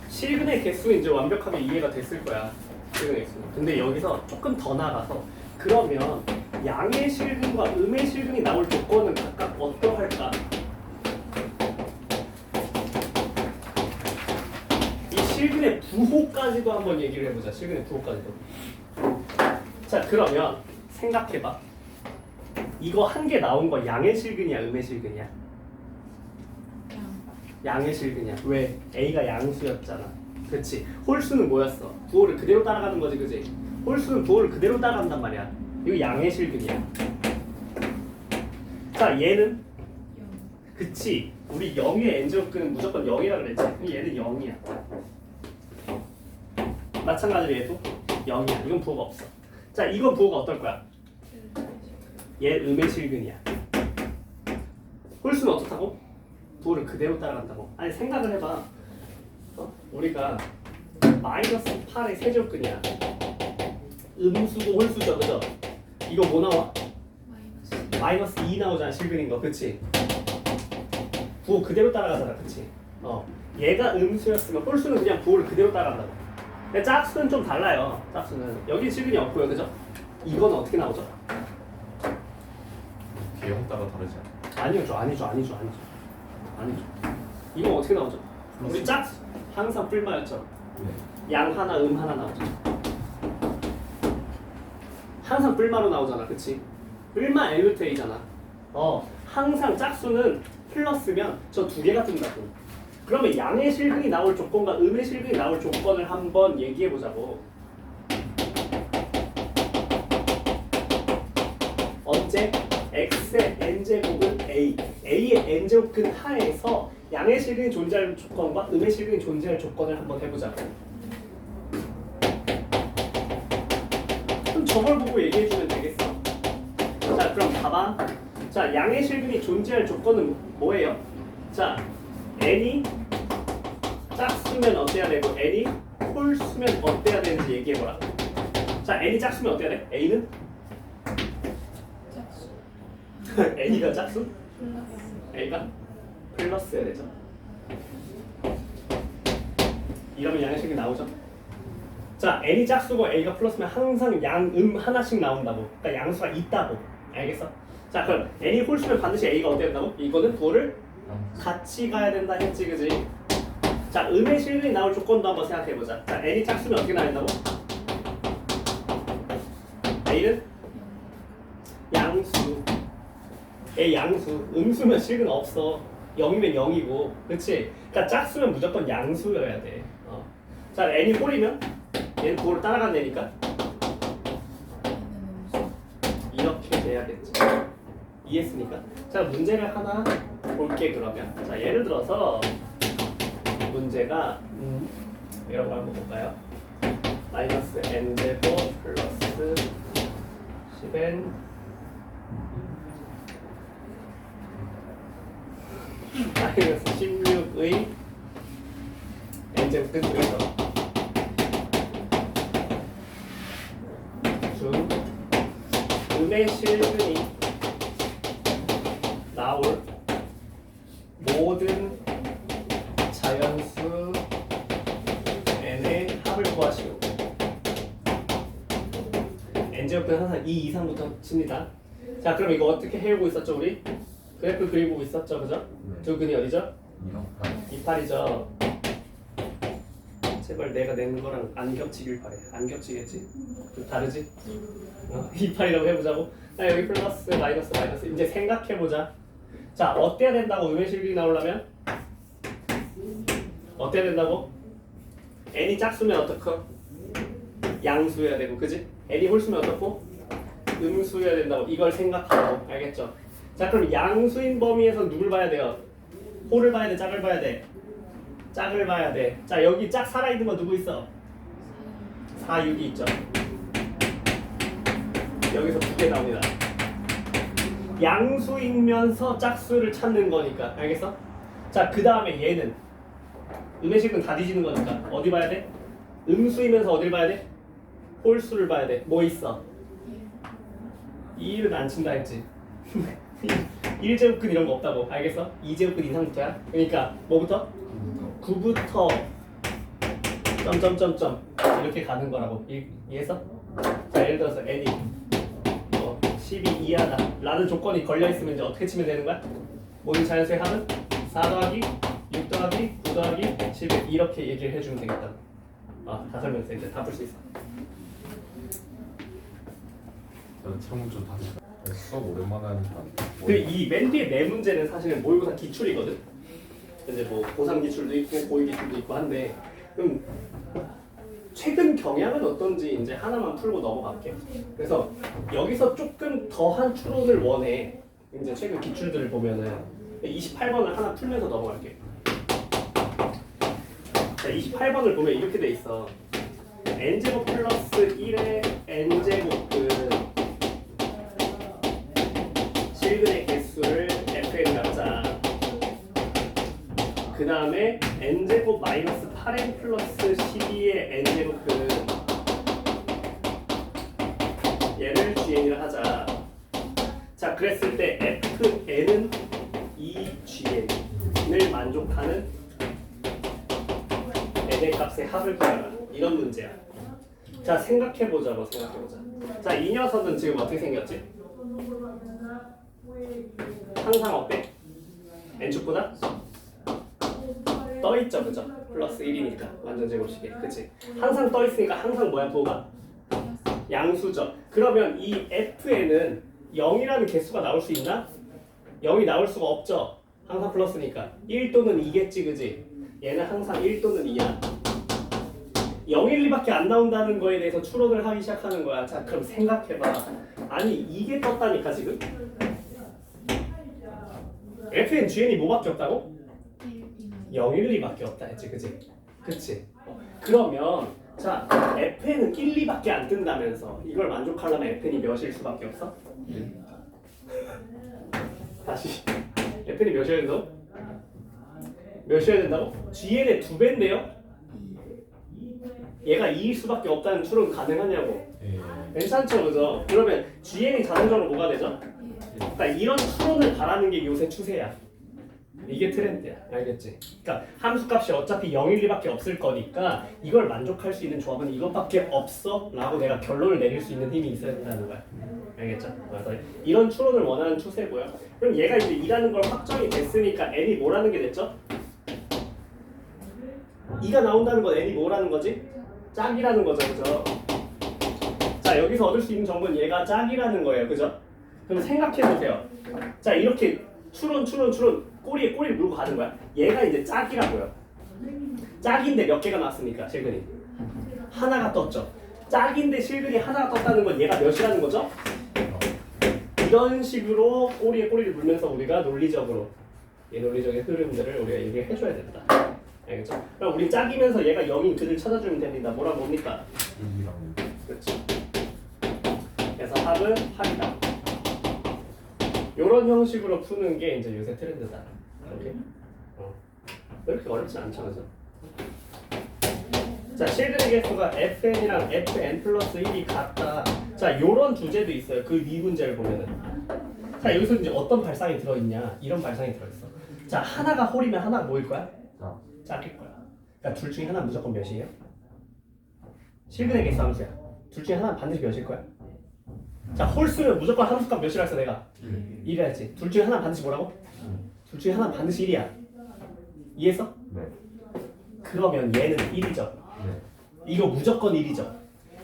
[SPEAKER 1] 실근의 개수는 이제 완벽하게 이해가 됐을 거야. 실근의 개수. 근데 여기서 조금 더 나가서 그러면 양의 실근과 음의 실근이 나올 조건은 각각 어떠할까? 이 실근의 부호까지도 한번 얘기를 해보자. 실근의 부호까지도. 자, 그러면 생각해봐. 이거 한 개 나온 거 양의 실근이야, 음의 실근이야? 양의 실근이야. 왜? A가 양수였잖아. 그치? 홀수는 뭐였어? 부호를 그대로 따라가는 거지, 그치? 홀수는 부호를 그대로 따라간단 말이야. 이거 양의 실근이야. 자, 얘는? 그치? 우리 0의 n제곱근은 무조건 0이라 그랬지? 얘는 0이야. 마찬가지로 얘도 0이야. 이건 부호가 없어. 자, 이건 부호가 어떨 거야? 얘 음의 실근이야. 홀수는 어떻다고? 부호를 그대로 따라간다고. 아니, 생각을 해봐. 우리가 마이너스 8의 세제곱근이야. 음수고 홀수죠, 그죠? 이거 뭐 나와? 마이너스 2 나오잖아, 실근인 거, 그치? 부호 그대로 따라가잖아, 그치? 얘가 음수였으면 홀수는 그냥 부호를 그대로 따라간다고. 근데 짝수는 좀 달라요. 짝수는 여기 실근이 없고요, 그죠? 이건 어떻게 나오죠?
[SPEAKER 2] 개형 따라 다르지 않아?
[SPEAKER 1] 아니죠. 이건 어떻게 나오죠? 우리 짝수 항상 뿔마였죠. 양 하나 하나 나오죠. 항상 뿔마로 나오잖아, 그치? 뿔마 L루트 A잖아. 항상 짝수는 플러스면 저 두 개가 뜬다고. 그러면 양의 실근이 나올 조건과 음의 실근이 나올 조건을 한번 얘기해 보자고. 언제? x의 n제곱은 a, a의 n제곱근 하에서 양의 실근이 존재할 조건과 음의 실근이 존재할 조건을 한번 해보자고. 그럼 저걸 보고 얘기해 주면 되겠어. 자, 그럼 봐봐. 자, 양의 실근이 존재할 조건은 뭐예요? 자, n이 짝수면 어때야 되고 n이 홀수면 어때야 되는지 얘기해보라. 자, n이 짝수면 어때야 돼? a는? n이가 짝수? a가 플러스여야 되죠. 이러면 양의 실근이 나오죠. 자, n이 짝수고 a가 플러스면 항상 양, 하나씩 나온다고. 그러니까 양수가 있다고. 알겠어? 자, 그럼 n이 홀수면 반드시 a가 어때야 된다고? 이거는 부호를 같이 가야 된다 했지, 그지? 자, 음의 실근이 나올 조건도 한번 생각해보자. 자, n이 짝수면 어떻게 나야 된다고? a는 양수. a 양수. 음수면 실근 없어. 0이면 0이고, 그렇지? 그러니까 짝수면 무조건 양수여야 돼. 자, n이 홀이면 얘는 부호를 따라가는 애니까 이렇게 돼야겠지. 이해했으니까. 자, 문제를 하나 볼게 그러면. 자, 예를 들어서 문제가 이런 거 한번 볼까요? 마이너스 n제곱 플러스 10n 마이너스 16의 n제곱 끝에서 중 음의 실근이 나올 모든 자연수 n의 합을 구하시오. n제곱은 항상 2 이상부터 칩니다. 자, 그럼 이거 어떻게 해오고 있었죠, 우리? 그래프 그리고 있었죠, 그죠? 두 근이 어디죠? 28이죠. 제발 내가 낸 거랑 안 겹치길 바래. 안 겹치겠지? 좀 다르지? 28이라고 해보자고. 자, 여기 플러스 마이너스 마이너스. 이제 생각해보자. 자, 어때야 된다고? 음의 실근이 나오려면 어때야 된다고? n이 짝수면 어떡하? 양수여야 되고, 그지? n이 홀수면 어떻고? 음수여야 된다고. 이걸 생각하고. 알겠죠? 자, 그럼 양수인 범위에서 누굴 봐야 돼요? 홀을 봐야 돼? 짝을 봐야 돼? 짝을 봐야 돼. 자, 여기 짝 살아있는 거 누구 있어? 4, 6이 있죠. 여기서 두 개 나옵니다. 양수이면서 짝수를 찾는 거니까. 알겠어? 자, 그 다음에 얘는 음의 실근 다 뒤지는 거니까 어디 봐야 돼? 음수이면서 어딜 봐야 돼? 홀수를 봐야 돼. 뭐 있어? 2는 안 친다 했지. 1제곱근 이런 거 없다고. 알겠어? 2제곱근 이상부터야. 그러니까 뭐부터? 9부터 점점점점 이렇게 가는 거라고. 이해했어? 자, 예를 들어서 n이 12 이하다 라는 조건이 걸려있으면 이제 어떻게 치면 되는 거야? 모든 자연수의 합은 4 더하기 6 더하기 9 더하기 11 이렇게 얘기를 해주면 되겠다. 다 설명했어. 이제 다 풀 수 있어.
[SPEAKER 2] 참좀 다시 수업 오랜만에 하니까
[SPEAKER 1] 이 맨 뒤에 네 문제는 사실은 모의고사 기출이거든. 이제 뭐 고3 기출도 있고 고2 기출도 있고 한데, 그럼 최근 경향은 어떤지 이제 하나만 풀고 넘어갈게. 그래서 여기서 조금 더한 추론을 원해. 이제 최근 기출들을 보면은 28번을 하나 풀면서 넘어갈게. 자, 28번을 보면 이렇게 돼 있어. n제곱 플러스 1의 n제곱은 실근의 개수를 fn 갖자. 그 다음에 n제곱 마이너스 8n 플러스 12의 n제곱은 얘를 gn이라 하자. 자, 그랬을 때 fn은 이 gn을 만족하는 n의 값의 합을 구하라. 이런 문제야. 자, 생각해보자고. 자, 이 녀석은 지금 어떻게 생겼지? 항상 어때? n축보다 떠 있죠, 그죠? 플러스 1이니까 완전 제곱식이, 그치? 항상 떠 있으니까 항상 뭐야, 부호가? 양수죠. 그러면 이 f에는 0이라는 개수가 나올 수 있나? 0이 나올 수가 없죠. 항상 플러스니까 1 또는 2겠지, 그지? 얘는 항상 1 또는 2야. 0, 1, 2밖에 안 나온다는 거에 대해서 추론을 하기 시작하는 거야. 자, 그럼 생각해봐. 아니, 이게 떴다니까 지금? fn, gn이 뭐밖에 없다고? 0, 1, 2밖에 없다 했지, 그지? 그치? 그러면 자, fn은 1, 2밖에 안 뜬다면서 이걸 만족하려면 fn이 몇일 수밖에 없어? 다시 fn이 몇이어야 된다고? 몇이어야 된다고? gn의 2배인데요? 얘가 2일 수밖에 없다는 추론 가능하냐고?
[SPEAKER 2] 예.
[SPEAKER 1] 괜찮죠, 그죠? 그러면 gn이 자동적으로 뭐가 되죠? 그러니까 이런 추론을 바라는 게 요새 추세야. 이게 트렌드야. 알겠지? 그러니까 함수값이 어차피 0, 1, 2밖에 없을 거니까 이걸 만족할 수 있는 조합은 이것밖에 없어 라고 내가 결론을 내릴 수 있는 힘이 있어야 된다는 거야. 알겠죠? 그래서 이런 추론을 원하는 추세고요. 그럼 얘가 이제 2라는 걸 확정이 됐으니까 n이 뭐라는 게 됐죠? 2가 나온다는 건 n이 뭐라는 거지? 짝이라는 거죠, 그죠? 자, 여기서 얻을 수 있는 정보는 얘가 짝이라는 거예요, 그죠? 그럼 생각해보세요. 자, 이렇게 추론 꼬리에 꼬리를 물고 가는 거야. 얘가 이제 짝이라고요. 짝인데 몇 개가 나왔습니까, 실근이? 하나가 떴죠. 짝인데 실근이 하나가 떴다는 건 얘가 몇이라는 거죠? 이런 식으로 꼬리에 꼬리를 물면서 우리가 논리적으로 이 논리적인 흐름들을 우리가 얘기를 해줘야 된다. 알겠죠? 그럼 우리 짝이면서 얘가 0인 그들 찾아주면 됩니다. 뭐라 뭡니까? 그렇죠. 그래서 합은 합이다. 이런 형식으로 푸는 게 이제 요새 트렌드다. 이렇게. 왜 이렇게 어렵지 않죠, 그죠? 자, 실근의 개수가 fn이랑 fn 플러스 1이 같다. 자, 요런 주제도 있어요. 그 위 문제를 보면은. 자, 여기서 이제 어떤 발상이 들어있냐? 이런 발상이 들어있어. 자, 하나가 홀이면 하나가 뭐일 거야? 짝일 거야. 그러니까 둘 중에 하나는 무조건 몇이에요? 실근의 개수 함수야. 둘 중에 하나는 반드시 몇일 거야? 자, 홀수면 무조건 함수값 몇이라 했어 내가? 1이라 했지. 둘 중에 하나는 반드시 뭐라고? 둘 중에 하나는 반드시 1이야. 이해했어?
[SPEAKER 2] 네.
[SPEAKER 1] 그러면 얘는 1이죠.
[SPEAKER 2] 네.
[SPEAKER 1] 이거 무조건 1이죠.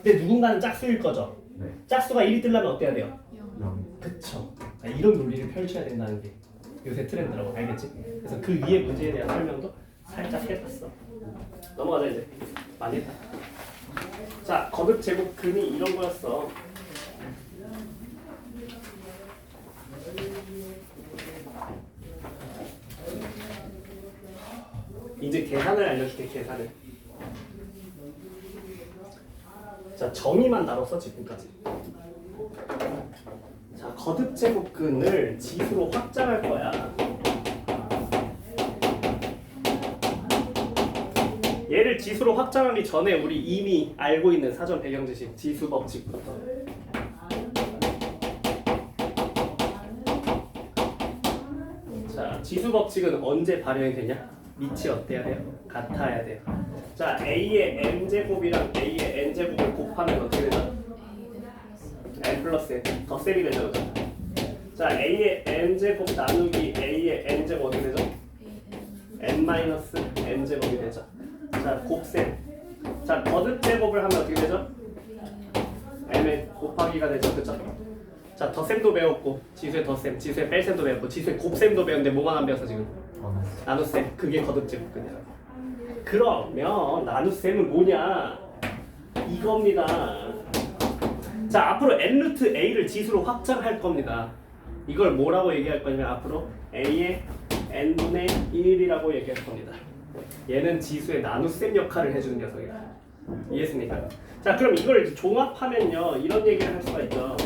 [SPEAKER 1] 근데 누군가는 짝수일 거죠.
[SPEAKER 2] 네.
[SPEAKER 1] 짝수가 1이 뜨려면 어때야 돼요?
[SPEAKER 2] 0.
[SPEAKER 1] 그쵸. 자, 이런 논리를 펼쳐야 된다는 게 요새 트렌드라고. 알겠지? 그래서 그 위의 문제에 대한 설명도 살짝 해봤어. 넘어가자 이제. 많이 했다. 자, 거듭 제곱 근이 이런 거였어. 이제 계산을 알려줄게. 계산을. 자, 정의만 다뤘어 지금까지. 자, 거듭 제곱근을 지수로 확장할 거야. 얘를 지수로 확장하기 전에 우리 이미 알고 있는 사전 배경 지식 지수 법칙부터. 자, 지수 법칙은 언제 발현이 되냐? 밑이 어때야 돼요? 같아야 돼요. 자, a의 m제곱이랑 a의 n제곱을 곱하면 어떻게 되죠? n 플러스 n 덧셈이 되죠. 자, a의 n제곱 나누기 a의 n제곱 어떻게 되죠? n 마이너스 n제곱이 되죠. 자, 곱셈. 자, 거듭 제곱을 하면 어떻게 되죠? m의 곱하기가 되죠. 그죠? 자, 덧셈도 배웠고 지수의 덧셈, 지수의 뺄셈도 배웠고 지수의 곱셈도 배웠는데 뭐만 안 배웠어 지금? 나눗셈. 그게 거듭 제곱근이야. 그러면 나눗셈은 뭐냐? 이겁니다. 자, 앞으로 n 루트 a를 지수로 확장할 겁니다. 이걸 뭐라고 얘기할 거냐면 앞으로 a의 n분의 1이라고 얘기할 겁니다. 얘는 지수의 나눗셈 역할을 해주는 녀석이야. 이해했습니까? 자, 그럼 이걸 이제 종합하면요 이런 얘기를 할 수가 있죠.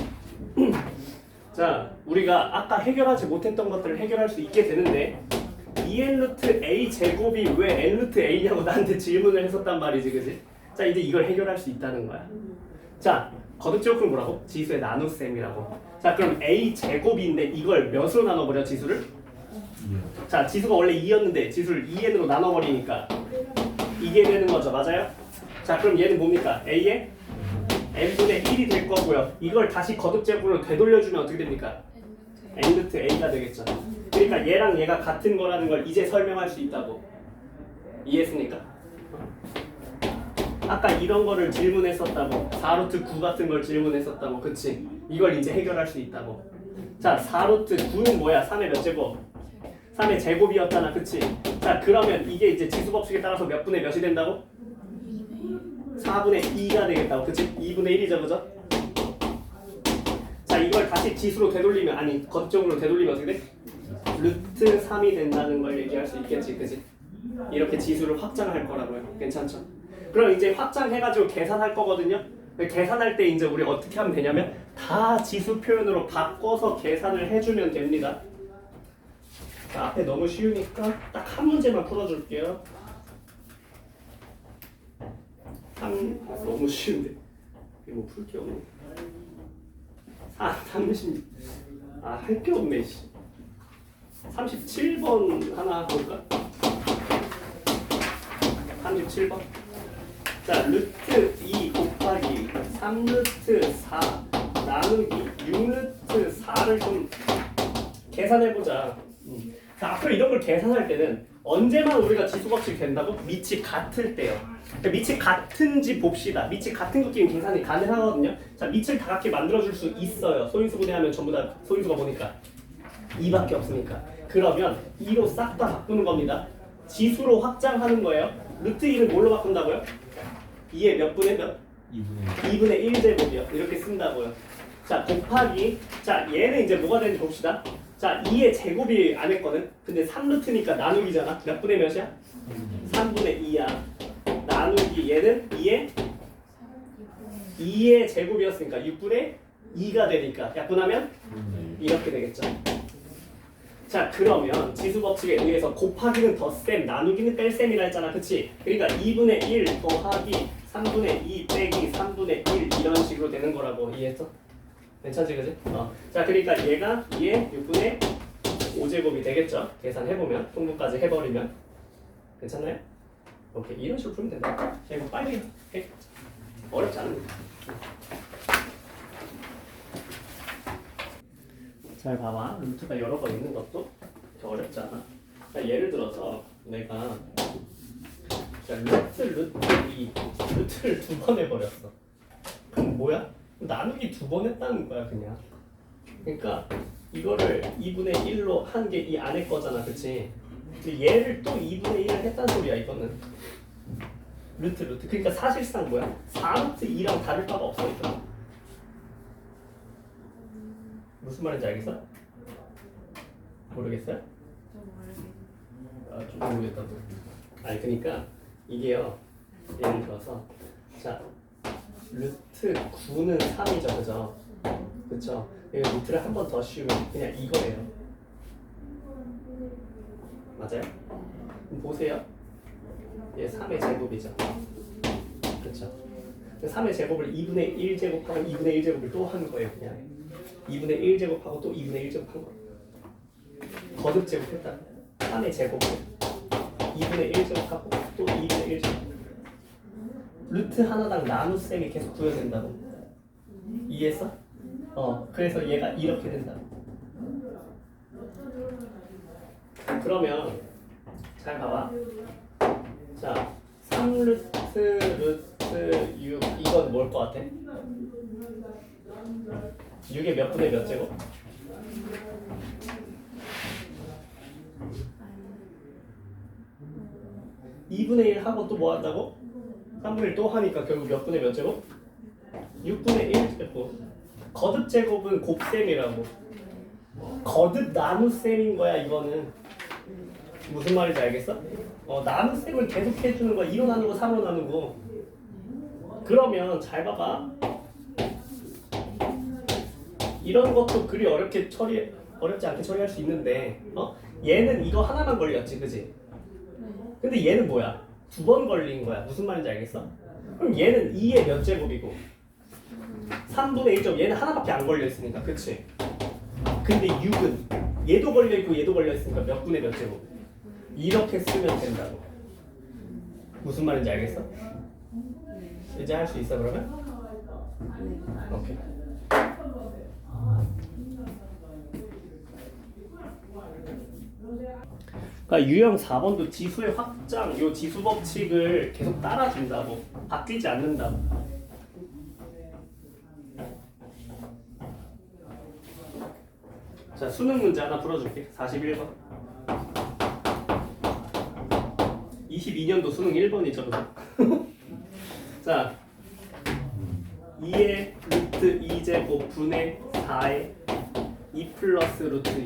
[SPEAKER 1] 자, 우리가 아까 해결하지 못했던 것들을 해결할 수 있게 되는데 2n 루트 a 제곱이 왜 n 루트 a냐고 나한테 질문을 했었단 말이지, 그지? 자, 이제 이걸 해결할 수 있다는 거야. 자, 거듭 제곱은 뭐라고? 지수의 나눗셈이라고. 자, 그럼 a 제곱인데 이걸 몇으로 나눠버려 지수를? 자, 지수가 원래 2였는데 지수를 2n으로 나눠버리니까 이게 되는 거죠, 맞아요? 자, 그럼 얘는 뭡니까? a의 n분의 1이 될 거고요. 이걸 다시 거듭 제곱으로 되돌려주면 어떻게 됩니까? n 루트 a가 되겠죠. 그러니까 얘랑 얘가 같은 거라는 걸 이제 설명할 수 있다고. 이해했습니까? 아까 이런 거를 질문했었다고 4루트 9 같은 걸 질문했었다고 그치? 이걸 이제 해결할 수 있다고 자 4루트 9는 뭐야? 3의 몇 제곱? 3의 제곱이었잖아 그치? 자 그러면 이게 이제 지수법칙에 따라서 몇 분의 몇이 된다고? 4분의 2가 되겠다고 그치? 2분의 1이죠 그죠? 자 이걸 다시 지수로 되돌리면 아니 거쪽으로 되돌리면 어떻게 돼? 루트 3이 된다는 걸 얘기할 수 있겠지 그치? 이렇게 지수를 확장할 거라고요 괜찮죠? 그럼 이제 확장해가지고 계산할 거거든요 계산할 때 이제 우리 어떻게 하면 되냐면 다 지수 표현으로 바꿔서 계산을 해주면 됩니다 자, 앞에 너무 쉬우니까 딱 한 문제만 풀어줄게요 너무 쉬운데 이거 뭐 풀 게 없네 할 게 없네 37번 하나 볼까? 37번 자 루트 2 곱하기 3루트 4 나누기 6루트 4를 좀 계산해보자 자 앞으로 이런 걸 계산할 때는 언제만 우리가 지수법칙이 된다고? 밑이 같을 때요 그러니까 밑이 같은지 봅시다 밑이 같은 것끼리 계산이 가능하거든요 자 밑을 다 같게 만들어줄 수 있어요 소인수 분해하면 전부 다 소인수가 뭐니까 2밖에 없으니까 그러면 2로 싹 다 바꾸는 겁니다 지수로 확장하는 거예요 루트 2를 뭘로 바꾼다고요? 2의 몇 분의 몇? 2분의 1제곱이요 이렇게 쓴다고요 자 곱하기 자 얘는 이제 뭐가 되는지 봅시다 자 2의 제곱이 안 했거든 근데 3루트니까 나누기잖아 몇 분의 몇이야? 3분의 2야 나누기 얘는 2의 제곱이었으니까 6분의 2가 되니까 약분하면 이렇게 되겠죠 자 그러면 지수법칙에 의해서 곱하기는 덧셈 나누기는 뺄셈이라 했잖아 그치? 그러니까 2분의 1 더하기 3분의 2 빼기 3분의 1 이런 식으로 되는 거라고 이해했어? 괜찮지 그지? 자 그러니까 얘가 2의 6분의 5제곱이 되겠죠? 계산해보면 통분까지 해버리면 괜찮나요? 오케이 이런 식으로 풀면 된다 자 이거 빨리 해 어렵지 않습니다 잘 봐봐 루트가 여러 번 있는 것도 어렵지 않아 자 예를 들어서 내가 자 루트를 2번 해버렸어 그럼 뭐야? 나누기 2번 했다는 거야 그냥 그러니까 이거를 2분의 1로 한 게 이 안에 거잖아 그치? 얘를 또 2분의 1을 했다는 소리야 이거는 루트 그러니까 사실상 뭐야? 4루트 2랑 다를 바가 없어 이거 무슨 말인지 알겠어? 모르겠어요? 좀 모르겠다고 아니 그러니까 이게요 예를 들어서 자 루트 9는 3이죠 그죠? 그쵸? 여기 루트를 한 번 더 씌우면 그냥 이거예요 맞아요? 그럼 보세요 얘 3의 제곱이죠 그쵸? 3의 제곱을 2분의 1제곱하고 2분의 1제곱을 또 한 거예요 그냥 2분의 1제곱하고 또 2분의 1제곱 한 거예요 거듭 제곱했다 3의 제곱을 2분의 1제곱하고 또 2분의 1제곱 루트 하나당 나눗셈이 계속 구현된다고 이해했어? 그래서 얘가 이렇게 된다고 그러면 잘 봐봐 자 3루트 루트 6 이건 뭘 것 같아? 6의 몇 분의 몇 제곱? 2분의 1 하고 또 뭐 한다고? 3분의 1 또 하니까 결국 몇 분의 몇 제곱? 6분의 1 제곱 거듭 제곱은 곱셈이라고 거듭 나눗셈인 거야 이거는 무슨 말인지 알겠어? 나눗셈을 계속 해주는 거야 2로 나누고 3로 나누고 그러면 잘 봐봐 이런 것도 그리 어렵지 않게 처리할 수 있는데 얘는 이거 하나만 걸렸지 그지? 근데 얘는 뭐야? 2번 걸린 거야 무슨 말인지 알겠어? 그럼 얘는 2의 몇 제곱이고 3분의 1제곱 얘는 하나밖에 안 걸려있으니까 그치? 근데 6은 얘도 걸려있고 얘도 걸려있으니까 몇 분의 몇 제곱 이렇게 쓰면 된다고 무슨 말인지 알겠어? 이제 할 수 있어 그러면? 오케이 그러니까 유형 4번도 지수의 확장, 요 지수 법칙을 계속 따라준다고, 바뀌지 않는다고. 자, 수능 문제 하나 풀어줄게. 41번. 22년도 수능 1번이죠. 자, 2의 루트 2제곱 분의 4의 2 플러스 루트 2.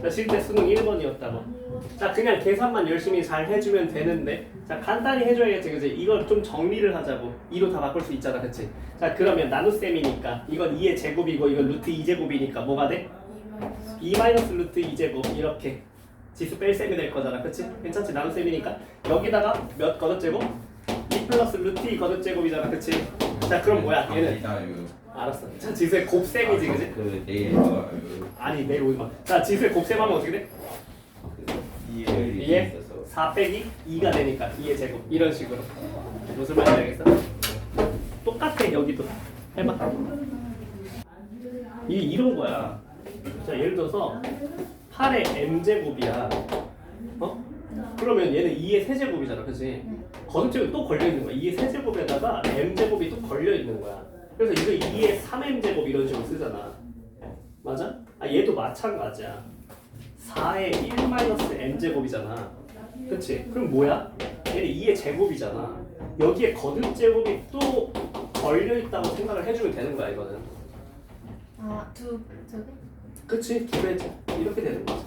[SPEAKER 1] 자, 실제 수능 1번이었다고. 자, 그냥 계산만 열심히 잘 해주면 되는데, 자, 간단히 해줘야겠지, 그치? 이걸 좀 정리를 하자고. 2로 다 바꿀 수 있잖아, 그치? 자, 그러면 나눗셈이니까 이건 2의 제곱이고 이건 루트 2제곱이니까 뭐가 돼? 2 마이너스 루트 2제곱 이렇게 지수 뺄 셈이 될 거잖아, 그치? 괜찮지? 나눗셈이니까 여기다가 몇 거듭제곱? 2 플러스 루트 2 거듭제곱이잖아, 그치? 자, 그럼 뭐야? 얘는 알았어. 자, 지수의 곱셈이지, 그치?
[SPEAKER 2] 그 내일 봐요.
[SPEAKER 1] 아니, 내일 오지 마. 자, 지수의 곱셈하면 어떻게 돼? 2에 4 빼기 2가 되니까 2의 제곱 이런 식으로. 무슨 말인지 알겠어? 똑같아, 여기도. 해봐. 이런 거야. 자, 예를 들어서 8의 m제곱이야. 어? 그러면 얘는 2의 세제곱이잖아, 그치? 거듭제곱이 또 걸려있는 거야. 2의 세제곱에다가 m제곱이 또 걸려있는 거야. 그래서 이거 2의 3m제곱 이런 식으로 쓰잖아. 맞아? 아, 얘도 마찬가지야. 4의 1 마이너스 m제곱이잖아. 그치? 그럼 뭐야? 얘는 2의 제곱이잖아. 여기에 거듭제곱이 또 걸려있다고 생각을 해주면 되는 거야, 이거는.
[SPEAKER 3] 아, 두 개?
[SPEAKER 1] 그치? 두 배지. 이렇게 되는 거지.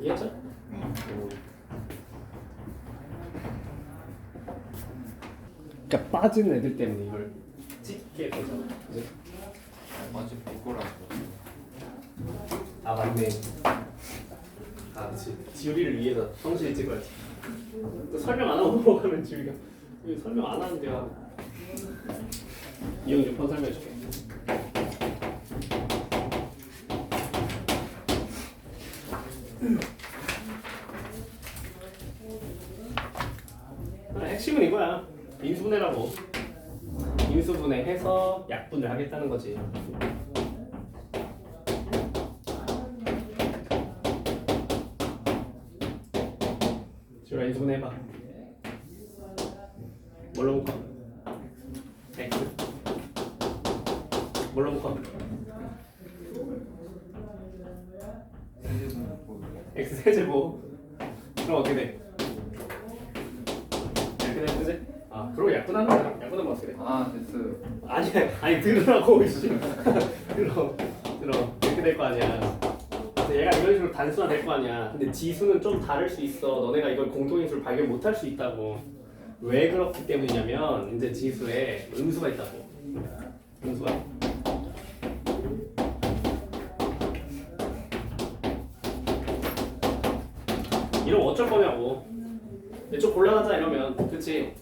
[SPEAKER 1] 이해했죠?
[SPEAKER 3] 네.
[SPEAKER 1] 그러니까 빠진 애들 때문에 이걸 찍게 되잖아. 그치?
[SPEAKER 2] 맞지 부끄러워.
[SPEAKER 1] 아, 맞네. 아, 그치. 지우리를 위해서 성실히 찍어야지. 또 설명 안 하고 넘어가면 지우리가 이거 설명 안 하는데요. 이형 6번 설명해줄게. 핵심은 이거야. 인수분해라고. 인수분해해서 약분을 하겠다는 거지. 지우라 인수분해해봐. 뭘로 묶어? X. 뭘로 묶어? X 세제곱. 그럼 어떻게 돼? 이렇게 되는 거지? 아, 그러고 약분하는 거야. 약분하면 어떻게 돼?
[SPEAKER 2] 아 됐어요.
[SPEAKER 1] 아니 들으라고 씨. 들어 이렇게 될 거 아니야. 그래서 얘가 이런 식으로 단수화 될 거 아니야. 근데 지수는 좀 다를 수 있어. 너네가 이걸 공통인수를 발견 못 할 수 있다고. 왜 그렇기 때문이냐면 이제 지수에 음수가 있다고. 음수가. 이러면 어쩔 거냐고. 좀 곤란하자 이러면. 그치?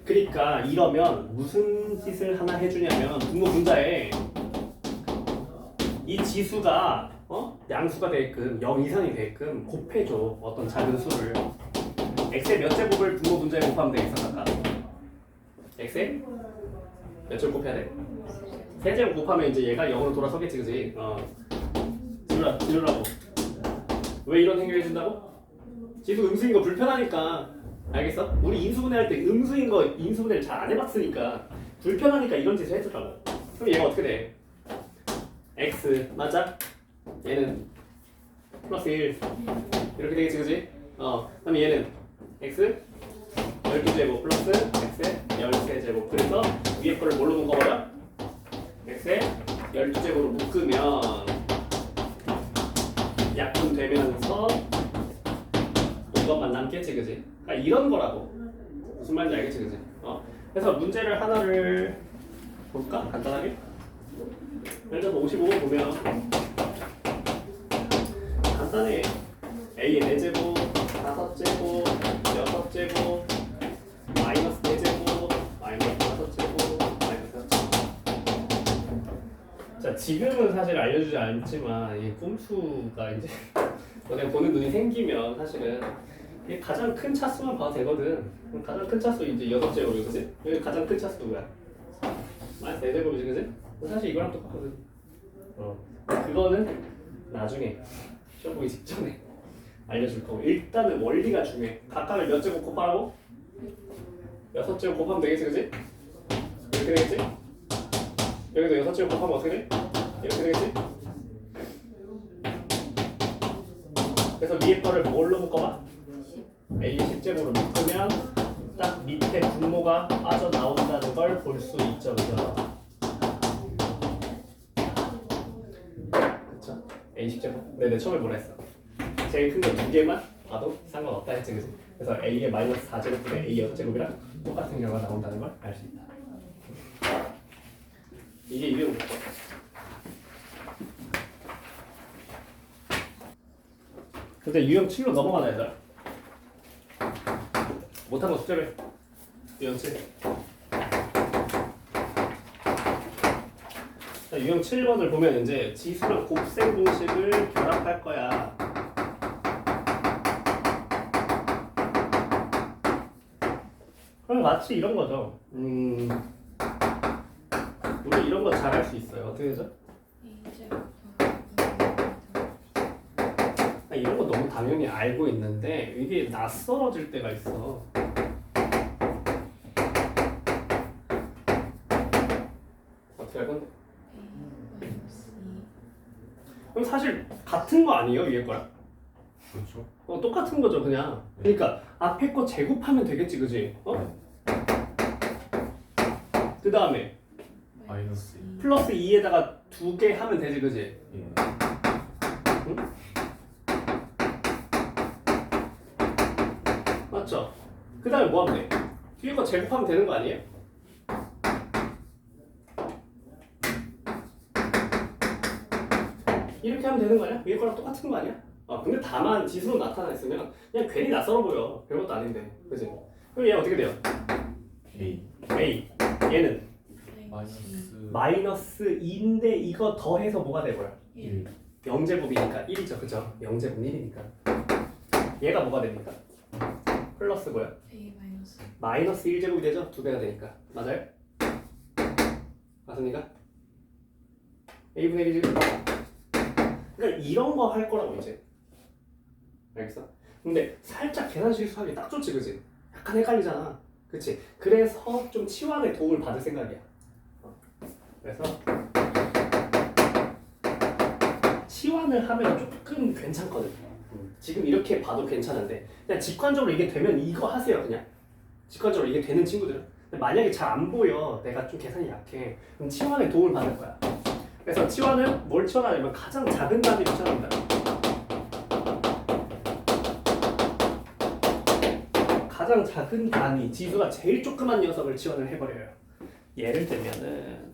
[SPEAKER 1] 그러니까 이러면 무슨 짓을 하나 해주냐면 분모 분자에 이 지수가 양수가 되게끔 0 이상이 되게끔 곱해줘. 어떤 작은 수를. x의 몇 제곱을 분모 분자에 곱하면 되겠어, 아까? x의 몇 제곱 곱해야 돼? 세 제곱 곱하면 이제 얘가 0으로 돌아서겠지, 그지? 들으라고. 왜 이런 행위를 해준다고? 지수 음수인 거 불편하니까. 알겠어? 우리 인수분해할 때 음수인 거 인수분해를 잘 안 해봤으니까 불편하니까 이런 짓을 해주라고. 그럼 얘가 어떻게 돼? x 맞아? 얘는 플러스 1 이렇게 되겠지, 그지? 그럼 얘는 x 12제곱 플러스 x의 13제곱. 그래서 위에 거를 뭘로 묶어버려? x의 12제곱으로 묶으면 약분되면서 이것만 남겠지, 그지? 그러니까 이런 거라고. 무슨 말인지 알겠지, 그지? 그래서 문제를 하나를 볼까? 간단하게. 예를 들어서 55번 보면 간단해. a의 4제곱, 5제곱, 6제곱, 마이너스 4제곱, 마이너스 5제곱, 마이너스 4제곱. 자, 지금은 사실 알려주지 않지만 이 꼼수가 이제 너네 보는 눈이 생기면 사실은 이게 가장 큰 차수만 봐도 되거든. 가장 큰 차수 이제 6제곱이, 그지? 여기 가장 큰 차수 누구야? 마이너스 4제곱이지, 그지? 사실 이거랑 똑같거든. 그거는 나중에 시험 보기 직전에 알려줄 거고 일단은 원리가 중요해. 각각을 몇 제곱 곱하라고? 6제곱 곱하면 되겠지 그치? 이렇게 되겠지? 여기도 6제곱 곱하면 어떻게 돼? 이렇게 되겠지? 그래서 위에 거를 뭘로 묶어봐? A 10제곱으로 묶으면 딱 밑에 분모가 빠져나온다는 걸 볼 수 있죠 그죠? 그쵸? A 10제곱 네네 처음에 뭐라 했어? 제일 큰 거 2개만 봐도 상관없다 했지 그치? 그래서 A의 마이너스 4제곱분의 A 6제곱이랑 똑같은 결과가 나온다는 걸 알 수 있다. 이게 유형 몇 번? 근데 유형 7로 넘어가나 얘들아? 못한 거 숙제를 유형 7. 자, 유형 7번을 보면 이제 지수랑 곱셈 공식을 결합할 거야. 그럼 마치 이런 거죠. 우리 이런 거 잘 할 수 있어요. 어떻게 되죠? 이런 거 너무 당연히 알고 있는데 이게 낯설어질 때가 있어. 어떻게 할 건데? 그럼 사실 같은 거 아니에요 위에 거랑?
[SPEAKER 2] 그렇죠.
[SPEAKER 1] 똑같은 거죠 그냥. 그러니까 앞에 거 제곱하면 되겠지 그지? 그 다음에
[SPEAKER 2] 마이너스 2.
[SPEAKER 1] 플러스 2에다가 2개 하면 되지 그지?
[SPEAKER 2] 예.
[SPEAKER 1] 응? 맞죠? 그 다음에 뭐 하면 돼? 뒤에 거 제곱하면 되는 거 아니에요? 이렇게 하면 되는 거 아니야? 위에 거랑 똑같은 거 아니야? 근데 다만 지수로 나타나 있으면 그냥 괜히 낯설어 보여. 별것도 아닌데 그지? 그럼 얘 어떻게 돼요?
[SPEAKER 2] A.
[SPEAKER 1] A 얘는
[SPEAKER 2] 마이너스
[SPEAKER 1] 2인데 이거 더해서 뭐가 돼버려?
[SPEAKER 2] 1.
[SPEAKER 1] 0제곱이니까 1이죠 그죠? 0제곱 1이니까 얘가 뭐가 됩니까? 플러스고요 마이너스 1제곱이 되죠? 2배가 되니까 맞아요? 맞습니까? A분의 1제곱 그러니까 이런 거 할 거라고 이제 알겠어? 근데 살짝 계산 실수하기 딱 좋지 그지? 약간 헷갈리잖아 그치? 그래서 좀 치환의 도움을 받을 생각이야 그래서 치환을 하면 조금 괜찮거든 지금 이렇게 봐도 괜찮은데 그냥 직관적으로 이게 되면 이거 하세요 그냥 직관적으로 이게 되는 친구들은 근데 만약에 잘 안 보여 내가 좀 계산이 약해 그럼 치환의 도움을 받을 거야 그래서 치환은 뭘 치환하냐면 가장 작은 단위로 치환합니다 가장 작은 단위 지수가 제일 조그만 녀석을 치환을 해버려요 예를 들면은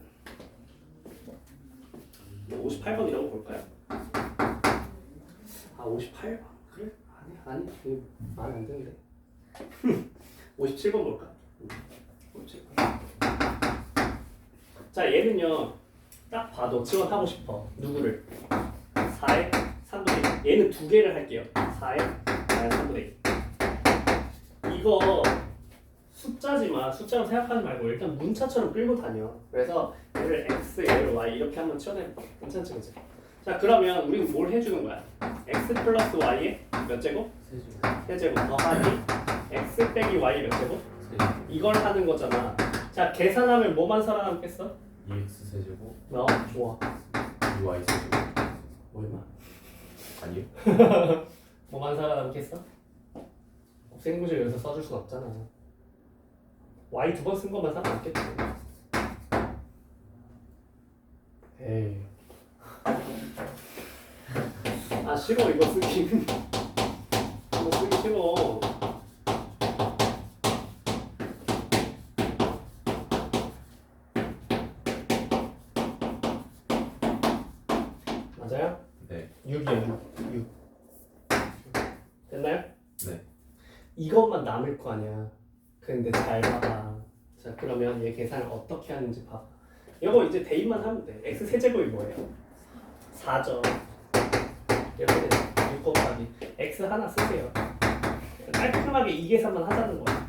[SPEAKER 1] 58번이라고 볼까요? 58번? 그래? 아니 말이 안 되는데 57번 볼까? 57번 자 얘는요 딱 봐도 지원하고 싶어 누구를? 4의 3분의 1 얘는 두 개를 할게요 4의 3분의 1 이거 숫자지만 숫자로 생각하지 말고 일단 문자처럼 끌고 다녀 그래서 얘를 x, 얘를 y 이렇게 한번 치워내볼게 괜찮지 그치? 자 그러면 우리는 뭘 해주는 거야? x 플러스 y의 몇 제곱? 세제곱 더하기 x 빼기 y 몇 제곱? 이걸 하는 거잖아 자 계산하면 뭐만 살아남겠어?
[SPEAKER 2] 2x 세제곱
[SPEAKER 1] 좋아
[SPEAKER 2] 2y 세제곱.
[SPEAKER 1] 얼마?
[SPEAKER 2] 아니요?
[SPEAKER 1] 뭐만 살아남겠어? 곱셈구질 여기서 써줄 순 없잖아 y 2번 쓴 것만 살아남겠지 에이 싫어 이거 쓰기 이거 쓰기 싫어 맞아요?
[SPEAKER 2] 네.
[SPEAKER 1] 6이에요 6 됐나요?
[SPEAKER 2] 네.
[SPEAKER 1] 이것만 남을 거 아니야 근데 잘 봐봐 자 그러면 얘 계산을 어떻게 하는지 봐봐 이거 이제 대입만 하면 돼 x 세제곱이 뭐예요? 4죠 이렇게 되죠 6 곱하기 x 하나 쓰세요 깔끔하게 이 계산만 하자는 거야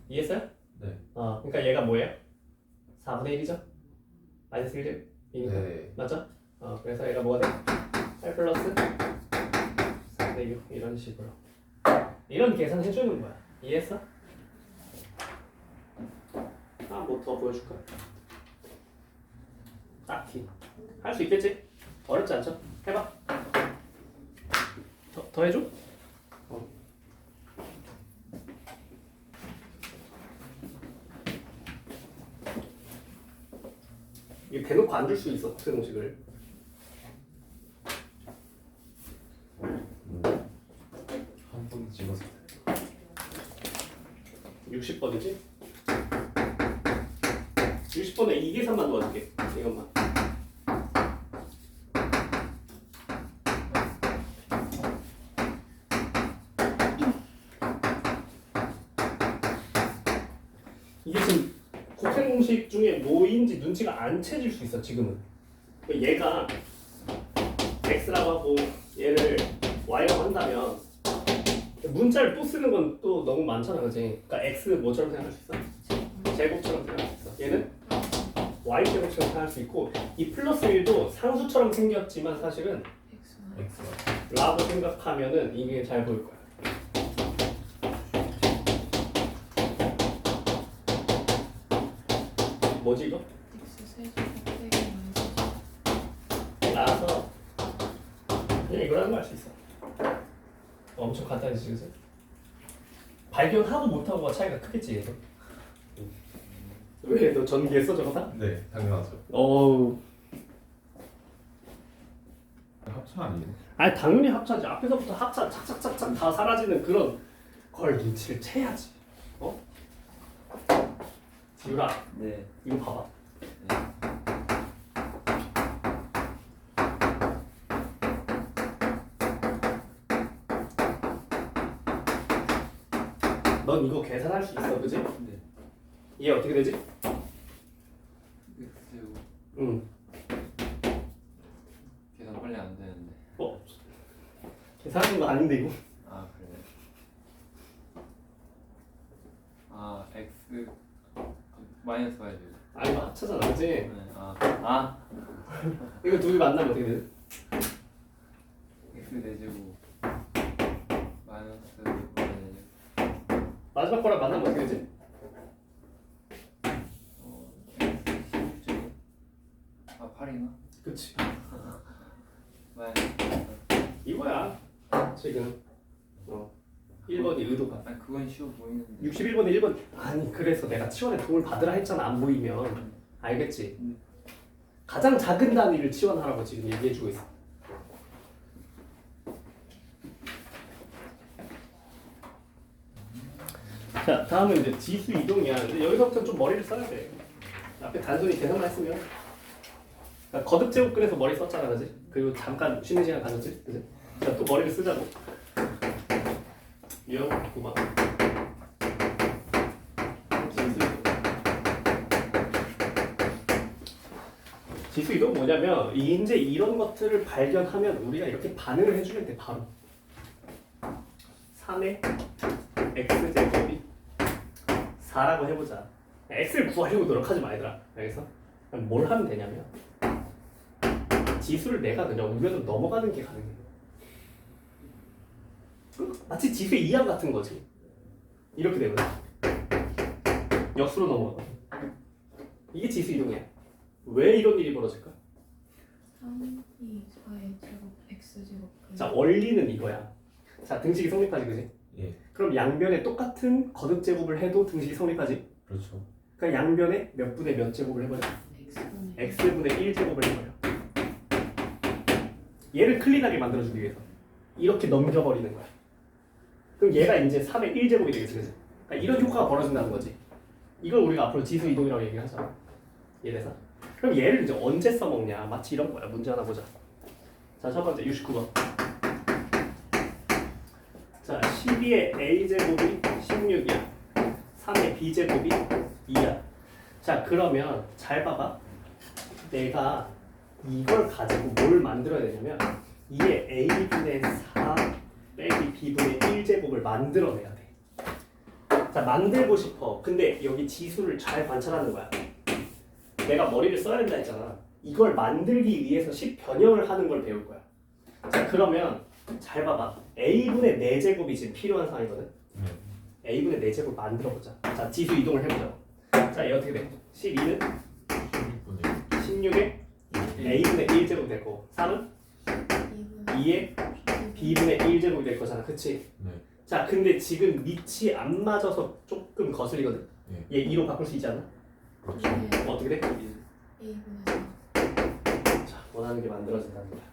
[SPEAKER 1] 이해했어요?
[SPEAKER 2] 네.
[SPEAKER 1] 그러니까 얘가 뭐예요? 4분의 1이죠? 마이너스 1이니까
[SPEAKER 2] 네.
[SPEAKER 1] 맞죠? 그래서 얘가 뭐가 돼? 8 플러스 4대 6 이런 식으로 이런 계산 해주는 거야. 이해했어? 뭐 더 보여줄까? 딱히 할 수 있겠지? 어렵지 않죠? 해봐. 더 해줘? 이게 대놓고 안 줄 수 있어, 특정식을.
[SPEAKER 2] 한 번 찍어서
[SPEAKER 1] 60번이지? 60번에 이 계산만 도와줄게. 이것만. 이게 지금 곱셈 공식 중에 뭐인지 눈치가 안 채질 수 있어, 지금은. 얘가 x라고 하고 얘를 y라고 한다면 문자를 또 쓰는 건 또 너무 많잖아, 그지? 그러니까 x 뭐처럼 생각할 수 있어? 제곱처럼 생각할 수 있어. 얘는 y 제곱처럼 생각할 수 있고 이 플러스 1도 상수처럼 생겼지만 사실은
[SPEAKER 2] X가
[SPEAKER 1] 라고 생각하면은 이게 잘 보일 거야. 뭐지 이거?
[SPEAKER 3] X 세제곱 빼기 마이너스
[SPEAKER 1] 나와서 그냥 이걸 하는 거 알 수 있어. 엄청 간단해지지, 그지? 발견하고 못하고가 차이가 크겠지, 얘도. 왜? 너 전기했어, 저거 다?
[SPEAKER 2] 네 당연하죠.
[SPEAKER 1] 어우.
[SPEAKER 2] 합차 아니에요?
[SPEAKER 1] 아니, 당연히 합차지. 앞에서부터 합차 착착착착 다 사라지는 그런 걸 눈치를 채야지. 어? 지우라,
[SPEAKER 4] 네.
[SPEAKER 1] 이거 봐봐. 넌 이거 계산할 수 있어, 그지?
[SPEAKER 4] 네.
[SPEAKER 1] 얘 어떻게 되지?
[SPEAKER 4] X제곱
[SPEAKER 1] 응.
[SPEAKER 4] 계산 빨리 안 되는데.
[SPEAKER 1] 어? 계산하는 거 아닌데 이거?
[SPEAKER 4] 아 그래. 아 X 마이너스 와야지.
[SPEAKER 1] 아 이거 합차잖아, 그지?
[SPEAKER 4] 네. 아
[SPEAKER 1] 이거 둘이 만나면 어떻게 되지?
[SPEAKER 4] X 4제곱 마이너스 Y 4제곱.
[SPEAKER 1] 마지막 거랑 만나면 어떻게 되지?
[SPEAKER 4] X 10제곱. 아 8이나?
[SPEAKER 1] 그치.
[SPEAKER 4] 마이너스.
[SPEAKER 1] 이거야 지금 1번이 의도가
[SPEAKER 4] 아 그건 쉬워 보이는데.
[SPEAKER 1] 61번에 1번 아니 그래서 내가 치원에 도움을 받으라 했잖아. 안 보이면 알겠지? 가장 작은 단위를 치원하라고 지금 얘기해주고 있어. 자 다음은 이제 지수 이동이야. 근데 여기서부터 좀 머리를 써야 돼. 앞에 단순히 계산만 했으면 그러니까 거듭 제곱근에서 머리 썼잖아, 그지? 그리고 잠깐 쉬는 시간 가졌지, 그지? 자, 또 머리를 쓰자고. 유형 9번. 지수 이동 뭐냐면 이제 이런 것들을 발견하면 우리가 이렇게 반응을 해주면 돼, 바로. 3의 x제곱이 4라고 해보자. x를 구하려고 노력하지 마, 얘들아. 알겠어? 그럼 뭘 하면 되냐면 지수를 내가 그냥 우려서 넘어가는 게 가능해. 마치 지수의 이항 같은 거지. 이렇게 되거든. 역수로 넘어가. 이게 지수 이동이야. 왜 이런 일이 벌어질까?
[SPEAKER 3] 3, 2, 4의 제곱 X제곱
[SPEAKER 1] 자, 원리는 이거야. 자, 등식이 성립하지, 그지?
[SPEAKER 2] 예
[SPEAKER 1] 그럼 양변에 똑같은 거듭 제곱을 해도 등식이 성립하지?
[SPEAKER 2] 그렇죠.
[SPEAKER 1] 그러니까 양변에 몇 분의 몇 제곱을 해버려?
[SPEAKER 3] X분의
[SPEAKER 1] x분의 1 제곱을 해버려. 얘를 클린하게 만들어주기 위해서 이렇게 넘겨버리는 거야. 그럼 얘가 이제 3의 1 제곱이 되겠지, 그지? 그러니까 이런 효과가 벌어진다는 거지. 이걸 우리가 앞으로 지수 이동이라고 얘기하잖아. 이해돼서? 그럼 얘를 이제 언제 써먹냐? 마치 이런 거야. 문제 하나 보자. 자, 첫 번째 69번. 자, 12의 a 제곱이 16이야. 3의 b 제곱이 2야. 자, 그러면 잘 봐봐. 내가 이걸 가지고 뭘 만들어야 되냐면 2의 a분의 4 빼기 b분의 1제곱을 만들어내야 돼. 자, 만들고 싶어. 근데 여기 지수를 잘 관찰하는 거야. 내가 머리를 써야 된다 했잖아. 이걸 만들기 위해서 10변형을 하는 걸 배울 거야. 자 그러면 잘 봐봐. a분의 4제곱이 지금 필요한 상황이거든.
[SPEAKER 2] 네.
[SPEAKER 1] a분의 4제곱 만들어보자. 자 지수 이동을 해보자. 자 얘 어떻게 돼? 12는
[SPEAKER 2] 16분의
[SPEAKER 1] 16에 a분의 1제곱이 될 거고 3은 2에 b분의 1제곱이 될 거잖아. 그치?
[SPEAKER 2] 네.
[SPEAKER 1] 자 근데 지금 밑이 안 맞아서 조금 거슬리거든.
[SPEAKER 2] 네.
[SPEAKER 1] 얘 2로 바꿀 수 있지 않나?
[SPEAKER 2] 그렇죠.
[SPEAKER 1] 어떻게 돼?
[SPEAKER 3] A분에서
[SPEAKER 1] 자 원하는 게 만들어진답니다.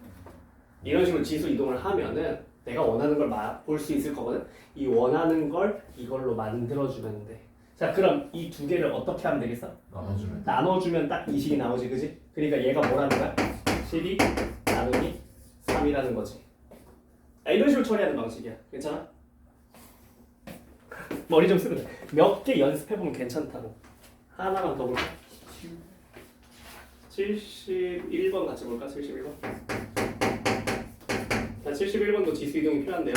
[SPEAKER 1] 이런 식으로 지수 이동을 하면은 내가 원하는 걸 볼 수 있을 거거든. 이 원하는 걸 이걸로 만들어주면 돼. 자 그럼 이 두 개를 어떻게 하면 되겠어?
[SPEAKER 2] 나눠주면
[SPEAKER 1] 나눠주면 딱 이 식이 나오지, 그지? 그러니까 얘가 뭐라는 거야? 12 나누기 3이라는 거지. 이런 식으로 처리하는 방식이야. 괜찮아? 머리 좀 쓰면 돼. 몇 개 연습해보면 괜찮다고. 하나만 더 볼까? 71번 같이 볼까? 71번. 자, 71번도 지수 이동이 필요한데요.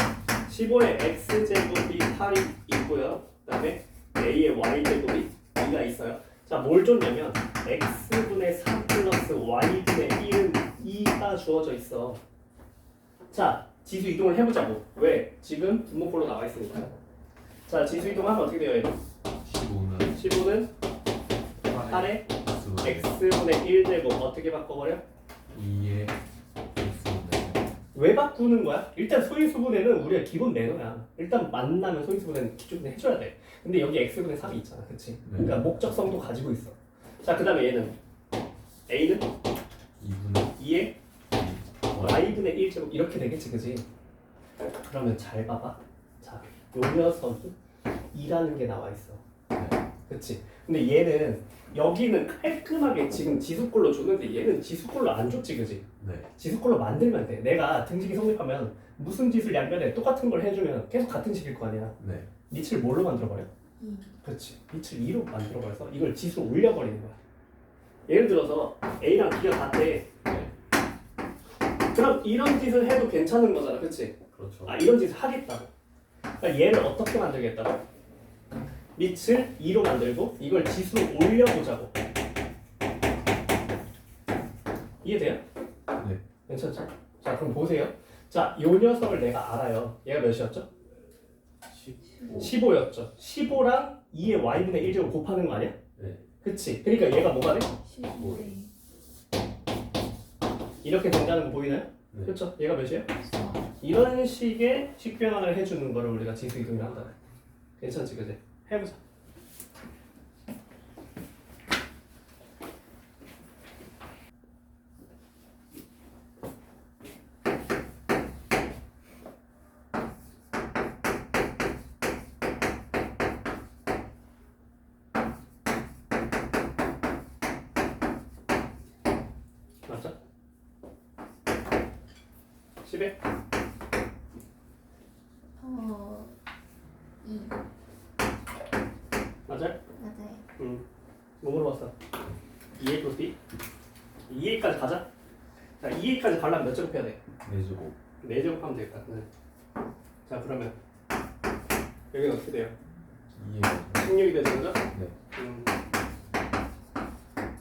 [SPEAKER 1] 15에 x제곱이 8이 있고요. 그 다음에 a의 y제곱이 2가 있어요. 자, 뭘 줬냐면 x분의 3 플러스 y분의 1은 2가 주어져 있어. 자, 지수 이동을 해보자고. 왜? 지금 분모꼴로 나와 있으니까. 자, 지수 이동하면 어떻게 돼요? 얘는?
[SPEAKER 2] 15는
[SPEAKER 1] 15는 8에 x분의 1제곱 어떻게 바꿔버려?
[SPEAKER 2] 2의 x분의
[SPEAKER 1] 왜 바꾸는 거야? 일단 소인수분해는 우리가 기본 매너야. 일단 만나면 소인수분해는 기존에 해줘야 돼. 근데 여기 x분의 3이 있잖아, 그치? 그러니까 목적성도 가지고 있어. 자, 그 다음에 얘는 a는
[SPEAKER 2] 2분의
[SPEAKER 1] 2에 y분의 1제곱 이렇게 되겠지, 그치? 그러면 잘 봐봐. 자, 요 녀석이 2라는 게 나와 있어.
[SPEAKER 2] 네.
[SPEAKER 1] 그치? 근데 얘는 여기는 깔끔하게 지금 지수꼴로 줬는데 얘는 지수꼴로 안 줬지, 그치?
[SPEAKER 2] 네.
[SPEAKER 1] 지수꼴로 만들면 돼. 내가 등식이 성립하면 무슨 짓을 양변에 똑같은 걸 해주면 계속 같은 식일 거 아니야.
[SPEAKER 2] 네.
[SPEAKER 1] 밑을 뭘로 만들어버려?
[SPEAKER 3] 2
[SPEAKER 1] 그렇지. 밑을 2로 만들어버려서 이걸 지수로 올려버리는 거야. 예를 들어서 A랑 B가 같아.
[SPEAKER 2] 네.
[SPEAKER 1] 그럼 이런 짓을 해도 괜찮은 거잖아. 그치?
[SPEAKER 2] 그렇죠.
[SPEAKER 1] 아 이런 짓을 하겠다고. 그러니까 얘를 어떻게 만들겠다고? 밑을 2로 만들고 이걸 지수로 올려보자고. 이해돼요?
[SPEAKER 2] 네.
[SPEAKER 1] 괜찮죠? 자 그럼 보세요. 자, 요 녀석을 내가 알아요. 얘가 몇이었죠?
[SPEAKER 2] 15.
[SPEAKER 1] 15였죠. 15랑 2의 y분의 1제곱 곱하는 거 아니야?
[SPEAKER 2] 네.
[SPEAKER 1] 그치? 그러니까 얘가 뭐가 돼?
[SPEAKER 3] 15대
[SPEAKER 1] 이렇게 된다는 거 보이나요?
[SPEAKER 2] 네.
[SPEAKER 1] 그렇죠? 얘가 몇이에요?
[SPEAKER 3] 4
[SPEAKER 1] 이런 식의 식변환을 해주는 거를 우리가 지수 이동이라 한다. 괜찮지, 그지? 해보자. 맞죠? 10에?
[SPEAKER 3] 2
[SPEAKER 1] 맞아요?
[SPEAKER 3] 맞아요.
[SPEAKER 1] 뭐 물어봤어? 2A 플러스 B? 2A까지 가자. 자, 2A까지 가려면 몇 제곱 해야 돼?
[SPEAKER 2] 4제곱
[SPEAKER 1] 4제곱 하면 되겠다. 네. 자, 그러면 여기는 어떻게 돼요?
[SPEAKER 2] 2의
[SPEAKER 1] 16이 되는 거죠?
[SPEAKER 2] 네.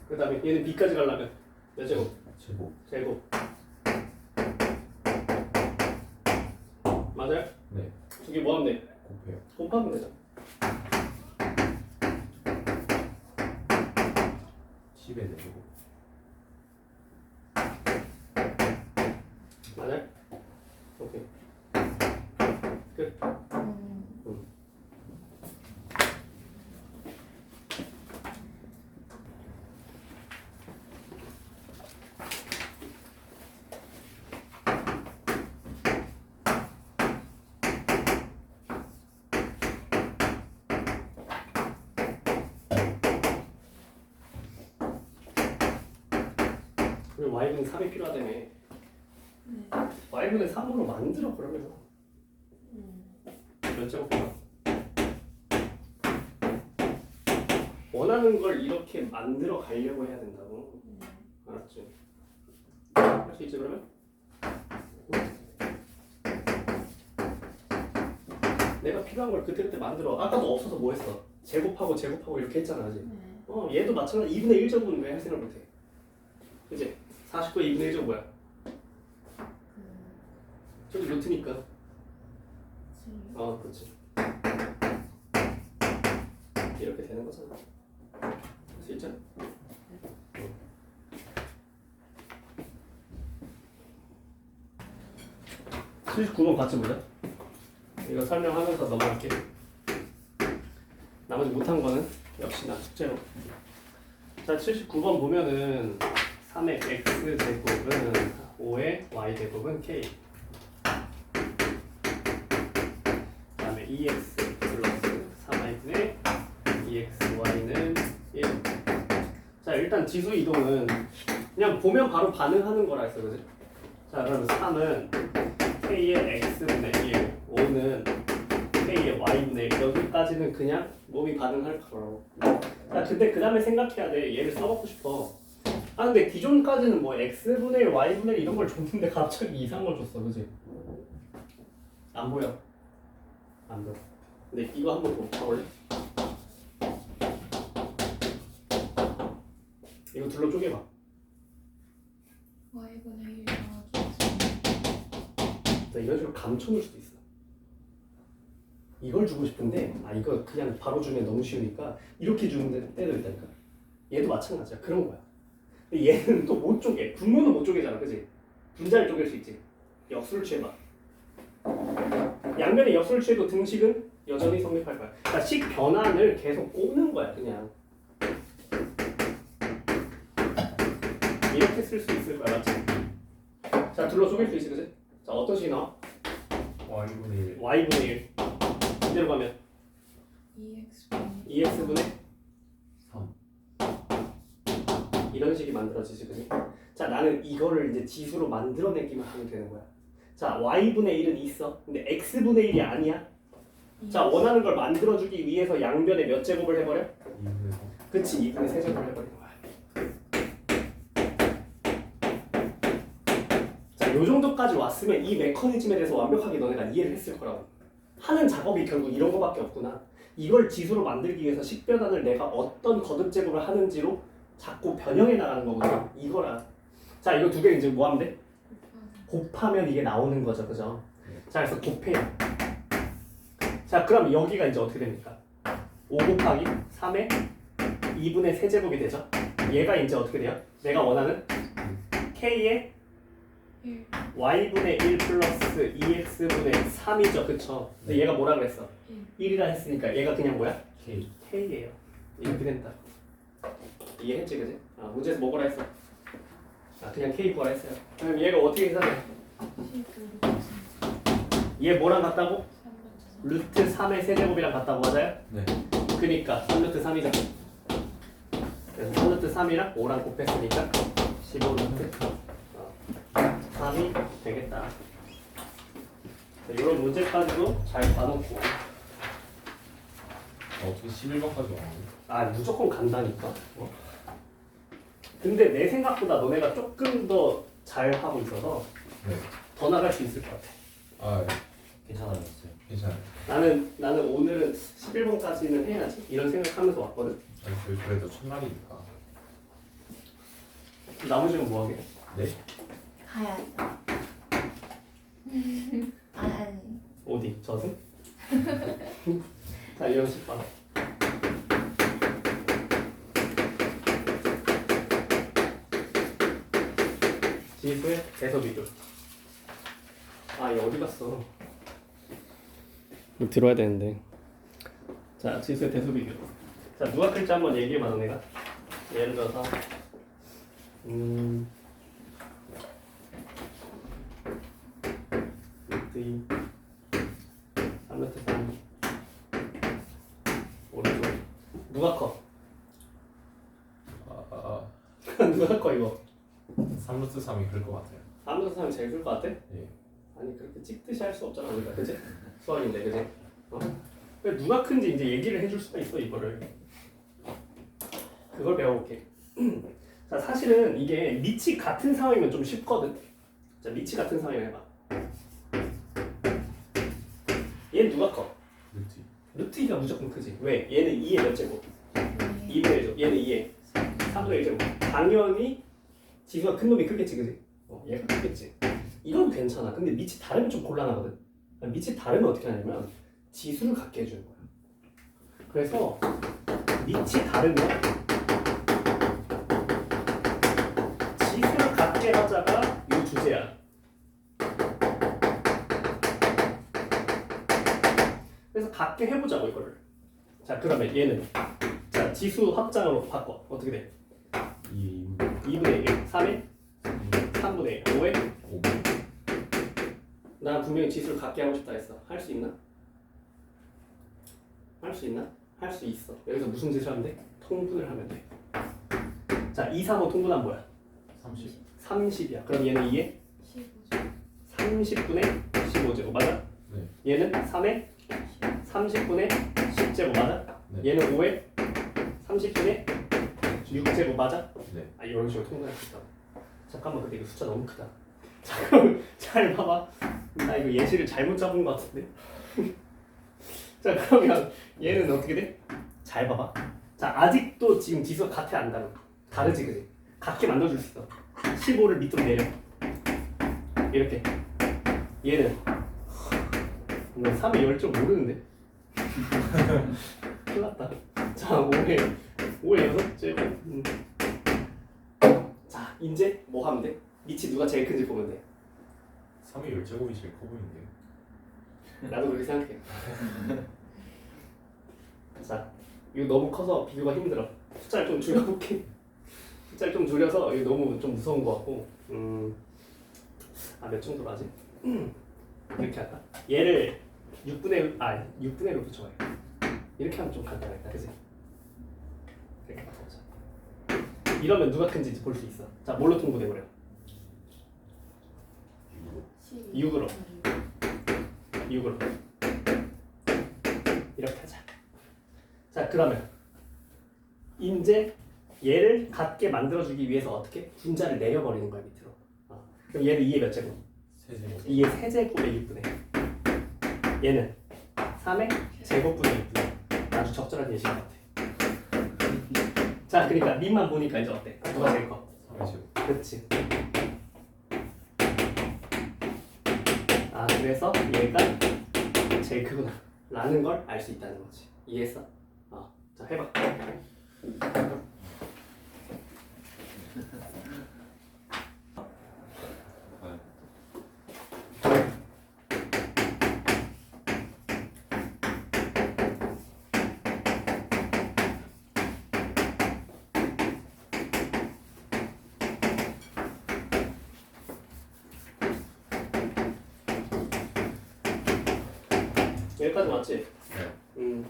[SPEAKER 1] 그 다음에 얘는 B까지 가려면 몇 제곱?
[SPEAKER 2] 제곱
[SPEAKER 1] 제곱. 맞아요?
[SPEAKER 2] 네.
[SPEAKER 1] 두 개 뭐 하면 돼?
[SPEAKER 2] 곱해요.
[SPEAKER 1] 곱하면 되죠.
[SPEAKER 2] 10의 4제곱
[SPEAKER 1] 맞아요? 오케이. 끝. 그리고 y분의 3이 필요하다며.
[SPEAKER 3] 네.
[SPEAKER 1] y분의 3으로 만들어 그러면 몇 제곱 해요? 원하는 걸 이렇게 만들어 가려고 해야 된다고. 알았지? 할 수 있지 그러면? 내가 필요한 걸 그때그때 만들어. 아까도 없어서 뭐 했어? 제곱하고 제곱하고 이렇게 했잖아, 그지?
[SPEAKER 3] 네.
[SPEAKER 1] 얘도 마찬가지. 2분의 1제곱은 왜 할 생각 못해? 그지? 49의 2분의 1제곱 뭐야? 저기 루트니까.
[SPEAKER 3] 7.
[SPEAKER 1] 그렇지. 이렇게 되는 거잖아. 할 수 있잖아. 79번 같이 보자. 이거 설명하면서 넘어갈게. 나머지 못한 거는 역시나 숙제로. 자, 79번 보면은 3의 x 제곱은 5의 y 제곱은 k. 그다음에 2x 플러스 3y분의 2xy는 1. 자, 일단 지수 이동은 그냥 보면 바로 반응하는 거라 했어, 그지? 자, 그러면 3은 k의 x분의 1, 5는 k의 y분의 1. 여기까지는 그냥 몸이 반응할 거라고. 자, 근데 그 다음에 생각해야 돼. 얘를 써먹고 싶어. 근데 기존까지는 뭐 x분의 1, y분의 1 이런 걸 줬는데 갑자기 이상한 걸 줬어, 그지? 안 보여. 안 보여. 근데 이거 한번 더 봐볼래? 이거 둘러 쪼개봐.
[SPEAKER 3] y분의 1 더하기
[SPEAKER 1] 자, 이런 식으로 감춰놓을 수도 있어. 이걸 주고 싶은데 이거 그냥 바로 주면 너무 쉬우니까 이렇게 주는 때도 있다니까. 얘도 마찬가지야. 그런 거야. 근데 얘는 또 못 쪼개. 분모는 못 쪼개잖아, 그지? 분자를 쪼갤 수 있지. 역수를 취해봐. 양변에 역수를 취해도 등식은 여전히 성립할 거야. 그러니까 식 변환을 계속 꼽는 거야, 그냥. 이렇게 쓸 수 있을 거야, 맞지? 자, 둘러 쪼갤 수 있지, 그지? 자, 어떤 식이 나와?
[SPEAKER 2] y분의 1
[SPEAKER 1] y분의 1. 이대로 가면
[SPEAKER 3] 2x분의
[SPEAKER 1] 2x분의
[SPEAKER 2] 3
[SPEAKER 1] 이런 식이 만들어지지, 그지? 자, 나는 이거를 이제 지수로 만들어내기만 하면 되는 거야. 자, y분의 1은 있어. 근데 x분의 1이 아니야. 자, 원하는 걸 만들어주기 위해서 양변에 몇 제곱을 해버려?
[SPEAKER 2] 2분의 3
[SPEAKER 1] 그치, 2분의 3제곱을 해버리는 거야. 자, 요 정도까지 왔으면 이 메커니즘에 대해서 완벽하게 너네가 이해를 했을 거라고. 하는 작업이 결국 이런 거밖에 없구나. 이걸 지수로 만들기 위해서 식변환을 내가 어떤 거듭 제곱을 하는지로 자꾸 변형해 나가는 거거든. 이거라. 자, 이거 두 개 이제 뭐 하면 돼? 곱하면 이게 나오는 거죠, 그죠? 자, 그래서 곱해요. 자, 그럼 여기가 이제 어떻게 됩니까? 5 곱하기 3의 2분의 세제곱이 되죠? 얘가 이제 어떻게 돼요? 내가 원하는 k의
[SPEAKER 3] 1.
[SPEAKER 1] y분의 1 플러스 2x분의 3이죠, 그쵸? 근데 얘가 뭐라 그랬어? 1이라 했으니까 얘가 그냥 뭐야?
[SPEAKER 2] k
[SPEAKER 1] k예요. 이렇게 된다. 이해했지, 그지? 문제에서 뭐라 했어? 그냥 k 구하라 했어요. 그럼 얘가 어떻게 계산해?
[SPEAKER 3] 19.
[SPEAKER 1] 얘 뭐랑 같다고?
[SPEAKER 3] 3분의
[SPEAKER 1] 루트 3의 세제곱이랑 같다고 맞아요?
[SPEAKER 2] 네
[SPEAKER 1] 그니까 3루트 3이잖아. 그래서 3루트 3이랑 5랑 곱했으니까 15루트 3이 되겠다. 이런 문제까지도 잘 봐놓고.
[SPEAKER 2] 어떻게 11번까지 왔는데?
[SPEAKER 1] 무조건 간다니까. 근데 내 생각보다 너네가 조금 더 잘하고 있어서
[SPEAKER 2] 네
[SPEAKER 1] 더 나갈 수 있을 것 같아.
[SPEAKER 2] 네.
[SPEAKER 5] 괜찮아요.
[SPEAKER 2] 괜찮아요
[SPEAKER 1] 나는 오늘은 11번까지는 해야지 이런 생각하면서 왔거든.
[SPEAKER 2] 아니 저희 그래도 첫날이니까
[SPEAKER 1] 나머지는 뭐 하게?
[SPEAKER 2] 네?
[SPEAKER 3] 가야죠. 아니.
[SPEAKER 1] 어디? 저승? 자, 이 연습 봐. 지수의 대서 비교. 얘 어디 갔어? 이거 들어야 되는데. 자, 지수의 대서 비교. 자, 누가 끌지 한번 얘기해봐, 너네가. 예를 들어서 루트 2 3루트 3 오른쪽 누가 커? 누가 커 이거?
[SPEAKER 2] 3루트 3이 그럴 것 같아요
[SPEAKER 1] 3루트 3이 제일 클 것 같아?
[SPEAKER 2] 예
[SPEAKER 1] 아니 그렇게 찍듯이 할 수 없잖아 우리가 그치? 수학인데 그치? 근데 누가 큰지 이제 얘기를 해줄 수가 있어 이거를 그걸 배워볼게 자 사실은 이게 밑이 같은 상황이면 좀 쉽거든 자 밑이 같은 상황이면 해봐 얘는 누가 커?
[SPEAKER 2] 루트
[SPEAKER 1] 루트 2가 무조건 크지 왜? 얘는 2의 몇 제곱? 2분의 1제곱 얘는 2의 3분의 1제곱 당연히 지수가 큰 놈이 크겠지 그치? 얘가 크겠지 이건 괜찮아. 근데 밑이 다르면 좀 곤란하거든. 밑이 다르면 어떻게 하냐면 지수를 갖게 해주는 거야. 그래서 밑이 다르면 지수를 갖게 하자가 이 주제야. 그래서 갖게 해보자고 이거를. 자 그러면 얘는 자 지수 확장으로 바꿔. 어떻게 돼? 2분의 1, 3에 3분의 1, 5에
[SPEAKER 2] 5.
[SPEAKER 1] 난 분명히 지수를 갖게 하고 싶다 했어. 할 수 있나? 할 수 있나? 할 수 있어. 여기서 무슨 짓을 하면 돼? 통분을 하면 돼. 자 2, 3, 5 통분하면 뭐야?
[SPEAKER 2] 30.
[SPEAKER 1] 30이야. 그럼 얘는 2에 30분의 15제곱 맞아?
[SPEAKER 2] 네.
[SPEAKER 1] 얘는 3에 30분의 10제곱 맞아?
[SPEAKER 2] 네.
[SPEAKER 1] 얘는 5에 30분의 6제곱 맞아?
[SPEAKER 2] 네.
[SPEAKER 1] 아 이런 식으로 통분할 수 있다. 잠깐만 근데 이거 숫자 너무 크다. 자 그럼 잘 봐봐. 나 이거 예시를 잘못 잡은 것 같은데. 자 그러면 얘는 어떻게 돼? 잘 봐봐. 자 아직도 지금 지수가 같아 안 다르? 다르지 그지? 같게 만들어줄 수 있어. 15를 밑으로 내려. 이렇게. 얘는 너 3에 10점 모르는데? 큰일 났다. 자 5에 6제곱. 자 이제 뭐 하면 돼? 밑이 누가 제일 큰지 보면 돼.
[SPEAKER 2] 3의 10제곱이 제일 커 보이는데요.
[SPEAKER 1] 나도 그렇게 생각해. 자, 이거 너무 커서 비교가 힘들어. 숫자를 좀 줄여볼게. 숫자를 좀 줄여서 이거 너무 좀 무서운 것 같고. 몇 정도로 하지? 이렇게 할까? 얘를 6분의 6로 붙여봐요. 이렇게 하면 좀 간단하겠다, 그치? 이렇게 바꿔보자. 이러면 누가 큰지 볼 수 있어. 자, 뭘로 통분해버려? 6으로. 6으로 이렇게 하자. 자 그러면 이제 얘를 같게 만들어주기 위해서 어떻게? 분자를 내려버리는 거야 밑으로. 그럼 얘는 2의 몇 제곱?
[SPEAKER 2] 3제곱.
[SPEAKER 1] 2의 세제곱의 6분의 얘는 3의 제곱분의 6분의 아주 적절한 예시인 것 같아. 자 그러니까 밑만 보니까 이제 어때? 누가 제일 커?
[SPEAKER 2] 3의 제곱.
[SPEAKER 1] 그렇지. 아 그래서 얘가 제일 크구나 라는 걸 알 수 있다는 거지. 이해했어? 자 해봐. 여기까지 맞지?
[SPEAKER 2] 네.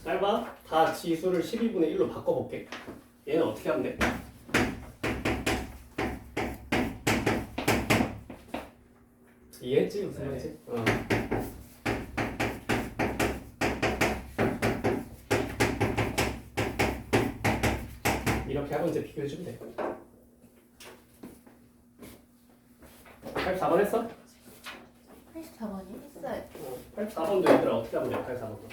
[SPEAKER 1] 잘 봐. 다 지수를 12분의 1로 바꿔볼게. 얘는 어떻게 하면 돼? 이해했지? 무슨 말이지? 이렇게 하고 이제 비교해주면 돼. 84번 했어?
[SPEAKER 3] 84번이 했어요.
[SPEAKER 1] 84번도 얘들아 어떻게 하면 돼? 84번도.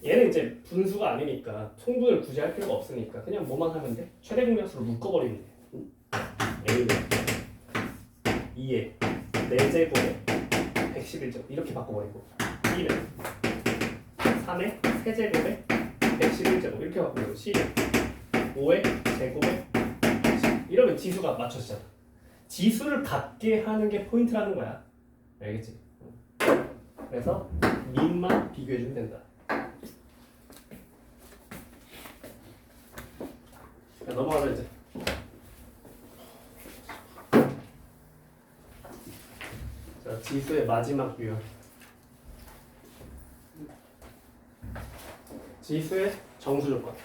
[SPEAKER 1] 얘는 이제 분수가 아니니까 통분을 굳이 할 필요가 없으니까 그냥 뭐만 하면 돼? 최대 공약수로 묶어버리면 돼. A는 2에 4제곱에 111제곱 이렇게 바꿔버리고 B는 3에 3제곱에 111제곱 이렇게 바꾸고 C는 5에 제곱에 10 이러면 지수가 맞춰지잖아. 지수를 갖게 하는 게 포인트라는 거야. 알겠지? 그래서 밑만 비교해주면 된다. 자, 넘어가자 이제. 자, 지수의 마지막 유형. 지수의 정수 조건.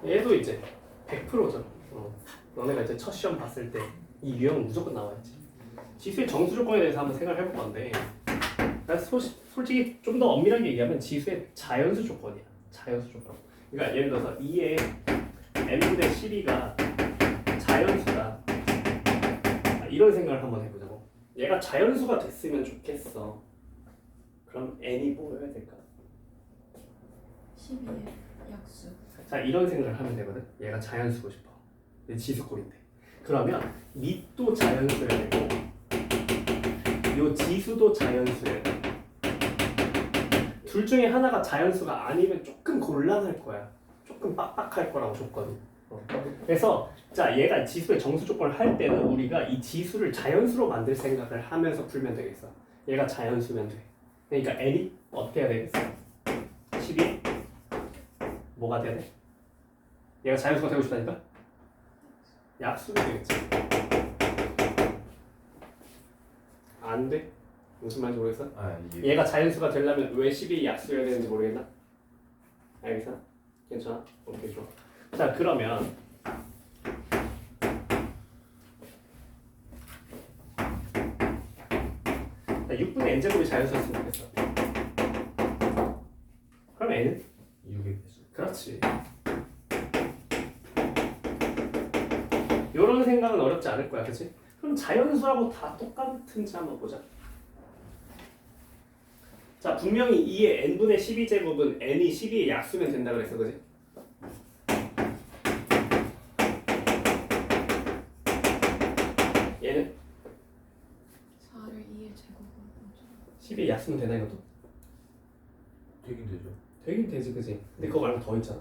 [SPEAKER 1] 얘도 이제 100%죠. 너네가 이제 첫 시험 봤을 때 이 유형은 무조건 나와야지. 지수의 정수 조건에 대해서 한번 생각을 해볼 건데, 솔직히 좀 더 엄밀하게 얘기하면 지수의 자연수 조건이야. 자연수 조건. 그러니까 예를 들어서 2의 n분의 12가 자연수다. 이런 생각을 한번 해보자고. 얘가 자연수가 됐으면 좋겠어. 그럼 n이 뭐여야 될까?
[SPEAKER 3] 12의 약수.
[SPEAKER 1] 자, 이런 생각을 하면 되거든. 얘가 자연수고 싶어. 얘 지수꼴인데. 그러면 밑도 자연수여야 되고, 요 지수도 자연수여야 돼. 둘 중에 하나가 자연수가 아니면 조금 곤란할 거야. 조금 빡빡할 거라고 줬거든. 그래서 자, 얘가 지수의 정수 조건을 할 때는 우리가 이 지수를 자연수로 만들 생각을 하면서 풀면 되겠어. 얘가 자연수면 돼. 그러니까 n이 어떻게 해야 되겠어? 12 뭐가 돼야 돼? 얘가 자연수가 되고 싶다니까? 약수가 되겠지. 안 돼? 무슨 말인지 모르겠어?
[SPEAKER 2] 아 이게
[SPEAKER 1] 얘가 자연수가 되려면 왜 12 약수여야 되는지 모르겠나? 알겠어? 괜찮아? 오케이, 좋아. 자, 그러면 자, 6분의 n제곱이 자연수였으면 좋겠어. 그럼 n은?
[SPEAKER 2] 6의 개수.
[SPEAKER 1] 그렇지. 요런 생각은 어렵지 않을 거야, 그치? 그럼 자연수하고 다 똑같은지 한번 보자. 자, 분명히 2의 n분의 12제곱은 n이 12의 약수면 된다 그랬어, 그치? 얘는
[SPEAKER 3] 4를 2의 제곱으로
[SPEAKER 1] 12의 약수면 되나 이것도?
[SPEAKER 2] 되긴 되죠.
[SPEAKER 1] 되긴 되지, 그치? 근데 그거 말고 더 있잖아.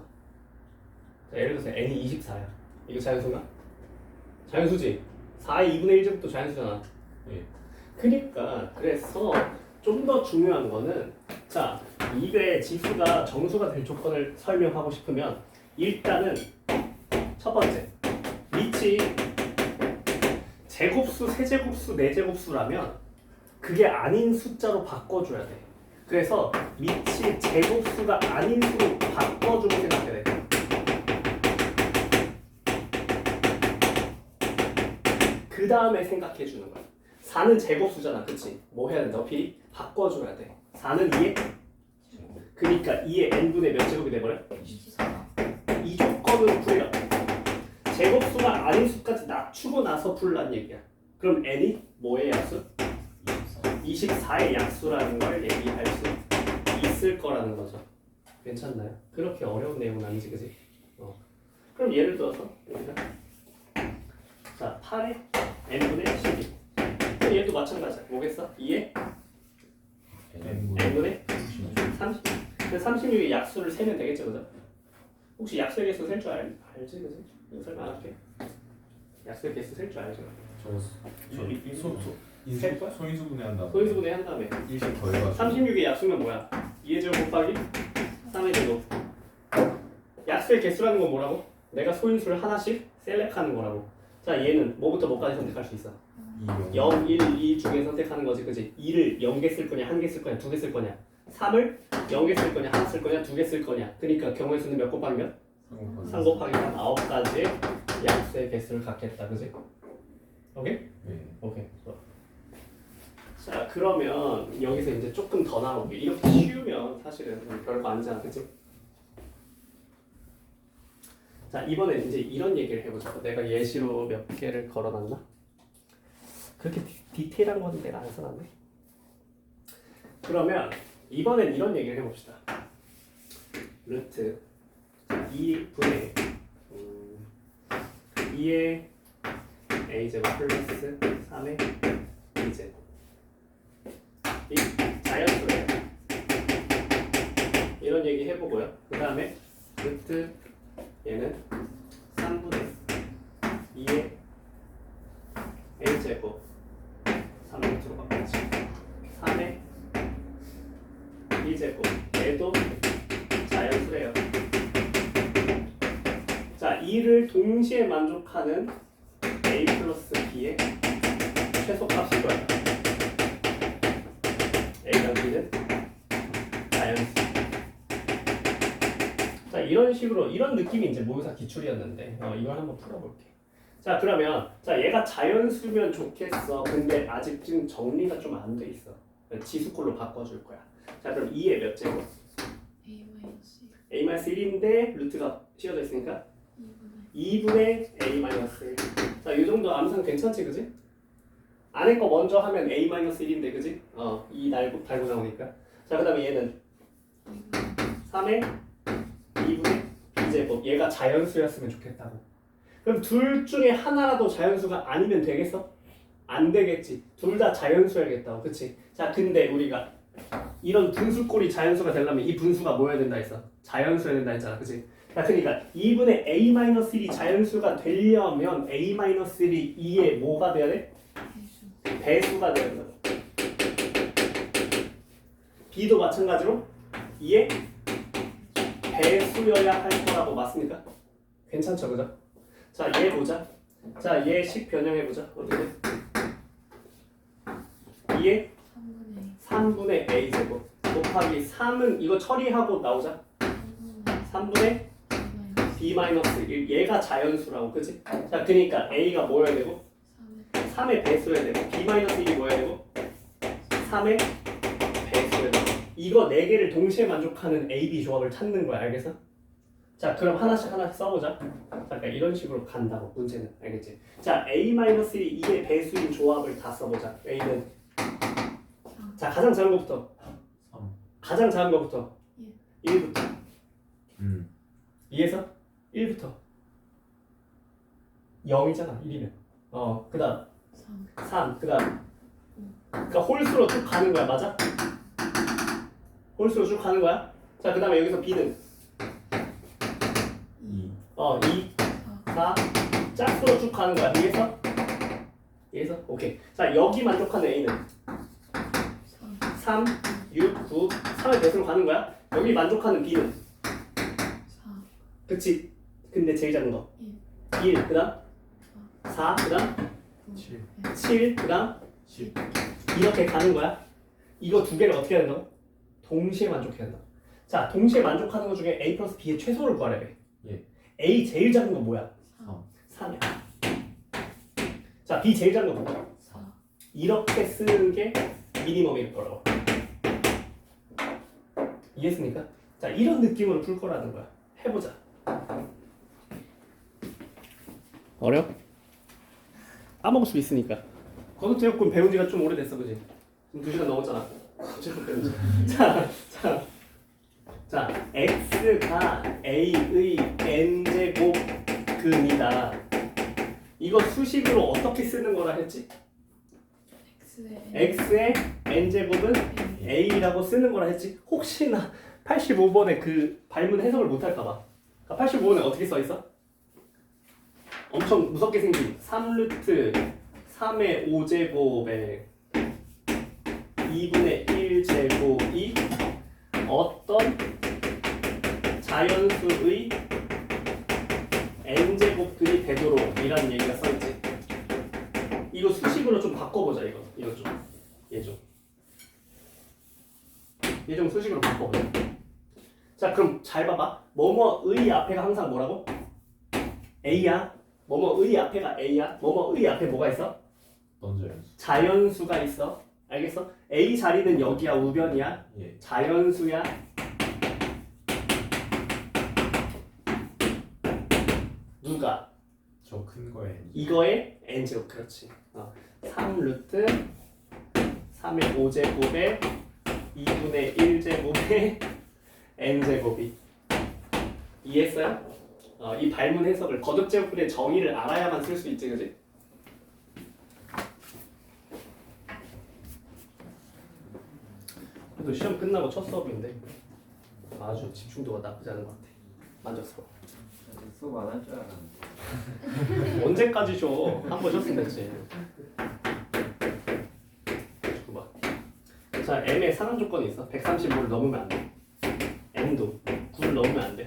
[SPEAKER 1] 자, 예를 들어서 n이 24야. 이거 자연수인가? 자연수지? 4의 2분의 1제곱도 자연수잖아.
[SPEAKER 2] 예.
[SPEAKER 1] 그니까 그래서 좀 더 중요한 거는, 자, 이게 지수가 정수가 될 조건을 설명하고 싶으면 일단은 첫 번째, 밑이 제곱수, 세제곱수, 네제곱수라면 그게 아닌 숫자로 바꿔줘야 돼. 그래서 밑이 제곱수가 아닌 수로 바꿔주고 생각해야 돼. 그 다음에 생각해 주는 거야. 4는 제곱수잖아, 그치? 뭐 해야 된다? 필히 바꿔줘야 돼. 4는 2에? 그러니까 2의 n분의 몇 제곱이 돼버려?
[SPEAKER 3] 24.
[SPEAKER 1] 이 조건으로 풀려. 제곱수가 아닌 수까지 낮추고 나서 풀란 얘기야. 그럼 n이 뭐의 약수? 24의 약수라는 걸 얘기할 수 있을 거라는 거죠. 괜찮나요? 그렇게 어려운 내용은 아니지, 그치? 그럼 예를 들어서 여기다 자, 8의 n분의 12. 얘도 마찬가지야. 뭐겠어? 2의 n분의 30. 36의 약수를 세면 되겠죠, 그죠? 혹시 약수의 개수 셀 줄 알지, 그지? 이거 설명 안 할게. 약수의 개수 셀 줄 알죠?
[SPEAKER 2] 소인수분해 한다.
[SPEAKER 1] 소인수분해 한 다음에
[SPEAKER 2] 일씩 더해가지고
[SPEAKER 1] 36의 약수면 뭐야? 2의 제곱 곱하기 3의 제곱. 약수의 개수라는 건 뭐라고? 내가 소인수를 하나씩 셀렉하는 거라고. 자, 얘는 뭐부터 뭐까지 선택할 수 있어? 0, 1, 2 중에 선택하는 거지, 그지? 2를 0개 쓸 거냐, 1개 쓸 거냐, 2개 쓸 거냐. 3을 0개 쓸 거냐, 하나 쓸 거냐, 2개 쓸 거냐. 그러니까 경우의 수는 몇 곱하기 몇? 3 곱하기 3, 9가지의 약수의 개수를 갖겠다, 그지? 오케이?
[SPEAKER 2] 네.
[SPEAKER 1] 오케이. 좋아. 자, 그러면 여기서 이제 조금 더 나오게. 이렇게 쉬우면 사실은 별거 아니잖아, 그치? 자, 이번엔 이제 이런 얘기를 해보자. 내가 예시로 몇 개를 걸어놨나? 그렇게 디테일한 건 내가 안 써놨네. 그러면 이번엔 이런 얘기를 해봅시다. 루트 2분의 2의 a제곱 플러스 3의 b제곱. 이 자연수예요. 이런 얘기 해보고요. 그 다음에 루트 얘는 3분의 2의 a제곱 3의 루트로 바꿔야지. 3의 b제곱 얘도 자연수래요. 자, 2를 동시에 만족하는 a 플러스 b의 최소값이 뭐야? a랑 b는 자연수. 자, 이런 식으로 이런 느낌이 이제 모의사 기출이었는데 이걸 한번 풀어볼게. 자 그러면 자 얘가 자연수면 좋겠어. 근데 아직 지금 정리가 좀 안 돼 있어. 지수꼴로 바꿔줄 거야. 자 그럼 2의 몇 제곱? A-1인데 루트가 씌워져 있으니까 2분의 A-1. 자, 이 정도 암산 괜찮지, 그지? 안에 거 먼저 하면 A-1인데, 그지? 2 달고 나오니까. 자, 그 다음에 얘는 3의 2분의 B제곱. 얘가 자연수였으면 좋겠다고. 그럼 둘 중에 하나라도 자연수가 아니면 되겠어? 안 되겠지. 둘 다 자연수야겠다고, 그치? 자, 근데 우리가 이런 분수꼴이 자연수가 되려면 이 분수가 뭐여야 된다 했어? 자연수여야 된다 했잖아, 그치? 자, 그러니까 2분의 A-1이 자연수가 되려면 A-1이 2의 뭐가 돼야 돼? 배수가 돼야 된다. B도 마찬가지로 2의 배수여야 할 거라고 맞습니까? 괜찮죠, 그죠? 자, 얘 보자. 자, 얘 식 변형해보자. 어떻게? 2의 3분의 A제곱 곱하기 3은 이거 처리하고 나오자. 3분의 B-1 얘가 자연수라고, 그치? 자, 그러니까 A가 뭐여야 되고 3의 배수여야 되고 B-1이 뭐여야 되고 3의 배수여야 되고 이거 4개를 동시에 만족하는 A, B 조합을 찾는 거야, 알겠어? 자, 그럼 하나씩 써보자. 그러니까 이런 식으로 간다고, 문제는. 알겠지? 자, A-1이 2의 배수인 조합을 다 써보자. A는 자, 가장 작은 것부터
[SPEAKER 2] 3.
[SPEAKER 1] 가장 작은 것부터 1부터 2에서 1부터 0이잖아, 1이면. 그 다음 3, 그 다음 그러니까 홀수로 쭉 가는 거야, 맞아? 홀수로 쭉 가는 거야. 자, 그 다음에 여기서 B는
[SPEAKER 2] 2.
[SPEAKER 1] 2, 4 짝수로 쭉 가는 거야. 여기서 오케이. 자, 여기 만족하는 A는 3, 6, 9 3의 배수로 가는 거야. 여기 만족하는 B는 그치? 근데 제일 작은 거 1, 그 다음 4, 그 다음
[SPEAKER 2] 7.
[SPEAKER 1] 7, 그 다음
[SPEAKER 2] 10.
[SPEAKER 1] 이렇게 가는 거야. 이거 두 개를 어떻게 해야 된다고? 동시에 만족해야 된다. 자, 동시에 만족하는 것 중에 A 플러스 B의 최소를 구하래.
[SPEAKER 2] 예.
[SPEAKER 1] A 제일 작은 건 뭐야?
[SPEAKER 2] 3.
[SPEAKER 1] 3이야. 자, B 제일 작은 건 뭐야? 이렇게 쓰는 게 미니멈일 거라고. 이해했습니까? 자, 이런 느낌으로 풀 거라는 거야. 해보자. 어려? 까먹을 수 있으니까. 거듭제곱근 배운 지가 좀 오래됐어, 그지? 지금 2시간 넘었잖아. 거듭제곱 배운 지. 자, x가 a의 n제곱근이다. 이거 수식으로 어떻게 쓰는 거라 했지? x의 n제곱은 a라고 쓰는 거라 했지? 혹시나 85번에 그 발문 해석을 못할까 봐. 85번에 어떻게 써 있어? 엄청 무섭게 생긴 3루트 3의 5제곱에 2분의 1제곱이 어떤 자연수의 n제곱들이 되도록 이라는 얘기가 써있지. 이거 수식으로 좀 바꿔보자. 이거 좀. 얘 좀 수식으로 바꿔보자. 자, 그럼 잘 봐봐. 뭐뭐의 앞에가 항상 뭐라고? A야. 뭐뭐의 앞에가 A야. 뭐뭐의 앞에 뭐가 있어?
[SPEAKER 2] 던져야지.
[SPEAKER 1] 자연수가 있어. 알겠어? A 자리는 여기야, 우변이야.
[SPEAKER 2] 예.
[SPEAKER 1] 자연수야. 누가?
[SPEAKER 2] 저 큰 거에
[SPEAKER 1] 이거의 n제곱. 그렇지. 3루트 3의 5제곱에 2분의 1제곱에 n제곱이. 이해했어요? 이 발문 해석을 거듭제곱근의 정의를 알아야만 쓸 수 있지, 그지? 그래도 시험 끝나고 첫 수업인데 아주 집중도가 나쁘지 않은 것 같아. 만족스러워.
[SPEAKER 4] 수업 안 할 줄 알았는데.
[SPEAKER 1] 언제까지 쉬어? 한 번 쉬었으면 됐지. 봐. 자, m의 상한 조건이 있어. 135를 넘으면 안 돼. n도 9를 넘으면 안 돼.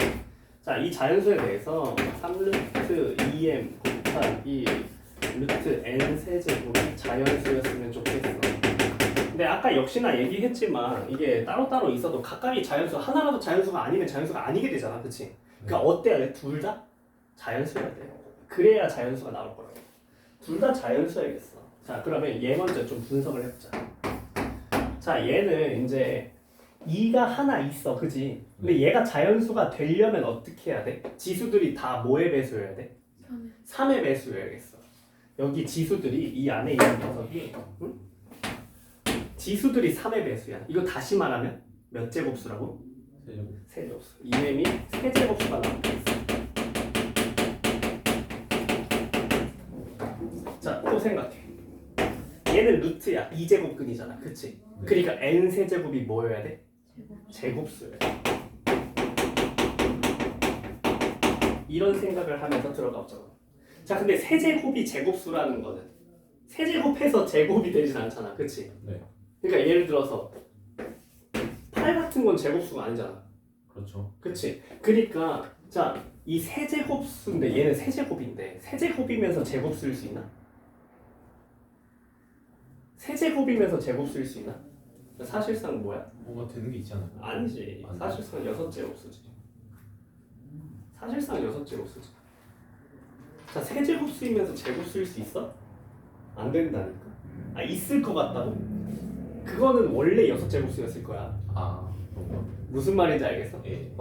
[SPEAKER 1] 자, 이 자연수에 대해서 3루트 2m 곱하기 루트 n 세제곱이 자연수였으면 좋겠어. 근데 아까 역시나 얘기했지만 이게 따로따로 있어도 각각이 자연수, 하나라도 자연수가 아니면 자연수가 아니게 되잖아, 그치? 그러니까 어때야 돼? 둘 다 자연수여야 돼. 그래야 자연수가 나올 거라고. 둘 다 자연수야겠어. 자, 그러면 얘 먼저 좀 분석을 해보자. 자, 얘는 이제 2가 하나 있어, 그지? 근데 얘가 자연수가 되려면 어떻게 해야 돼? 지수들이 다 뭐의 배수여야 돼? 3의 배수여야겠어. 여기 지수들이 이 안에 있는 녀석이 응? 지수들이 3의 배수야. 이거 다시 말하면 몇 제곱수라고?
[SPEAKER 2] 세제곱.
[SPEAKER 1] 세제곱수. 이름이 세제곱수가 나오고 있어. 자, 또 생각해. 얘는 루트야. 2제곱근이잖아. 그치?
[SPEAKER 2] 네.
[SPEAKER 1] 그러니까 n 세제곱이 뭐여야 돼?
[SPEAKER 3] 제곱.
[SPEAKER 1] 제곱수야. 이런 생각을 하면서 들어가 보자고. 자, 근데 세제곱이 제곱수라는 거는 세제곱해서 제곱이 되진 않잖아. 그치?
[SPEAKER 2] 네.
[SPEAKER 1] 그러니까 예를 들어서 8 같은 건 제곱수가 아니잖아.
[SPEAKER 2] 그렇죠.
[SPEAKER 1] 그치? 그러니까 자, 이 세제곱수인데 얘는 세제곱인데 세제곱이면서 제곱수일 수 있나? 세제곱이면서 제곱수일 수 있나? 사실상 뭐야?
[SPEAKER 2] 뭐가 되는 게 있잖아요.
[SPEAKER 1] 아니지.
[SPEAKER 2] 안 돼.
[SPEAKER 1] 사실상 6제곱수지. 사실상 6제곱수지. 자, 세제곱수이면서 제곱수일 수 있어? 안 된다니까. 아, 있을 것 같다고? 그거는 원래 6제곱수였을 거야.
[SPEAKER 2] 아, 뭔가.
[SPEAKER 1] 무슨 말인지 알겠어?
[SPEAKER 2] 예.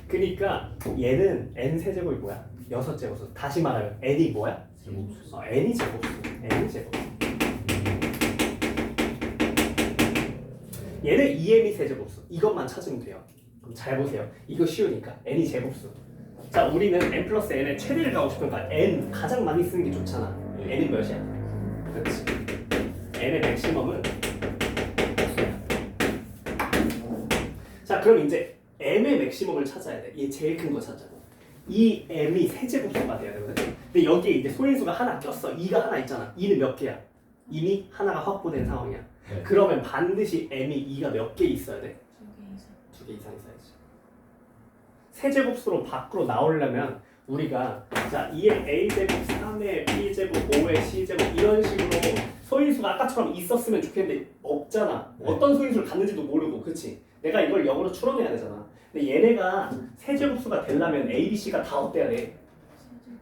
[SPEAKER 1] 그니까 얘는 n 세제곱이 뭐야? 6제곱수. 다시 말하면 n이 뭐야?
[SPEAKER 2] 제곱수.
[SPEAKER 1] n이 제곱수. n이 제곱수. 얘는 2m이 세제곱수. 이것만 찾으면 돼요. 그럼 잘 보세요. 이거 쉬우니까 n이 제곱수. 자, 우리는 n 플러스 n의 최대를 가고 싶으니까 n 가장 많이 쓰는 게 좋잖아. n은 몇이야? 그렇지. n의 맥시멈은 x야. 자, 그럼 이제 m의 맥시멈을 찾아야 돼. 얘 제일 큰 거 찾자고. 이 m이 세제곱수가 돼야 되거든. 근데 여기에 이제 소인수가 하나 꼈어. 2가 하나 있잖아. 2는 몇 개야? 이미 하나가 확보된 상황이야.
[SPEAKER 2] 네.
[SPEAKER 1] 그러면 반드시 m이 2가 몇 개 있어야 돼?
[SPEAKER 3] 2개 이상.
[SPEAKER 1] 2개 이상 있어야지. 세제곱수로 밖으로 나오려면 우리가 자 2의 a제곱, 3의 b제곱, 5의 c제곱 이런 식으로 소인수가 아까처럼 있었으면 좋겠는데 없잖아.
[SPEAKER 2] 네.
[SPEAKER 1] 어떤 소인수를 갖는지도 모르고, 그치? 내가 이걸 영어로 추론해야 되잖아. 근데 얘네가 세제곱수가 되려면 a, b, c가 다 어때야 돼?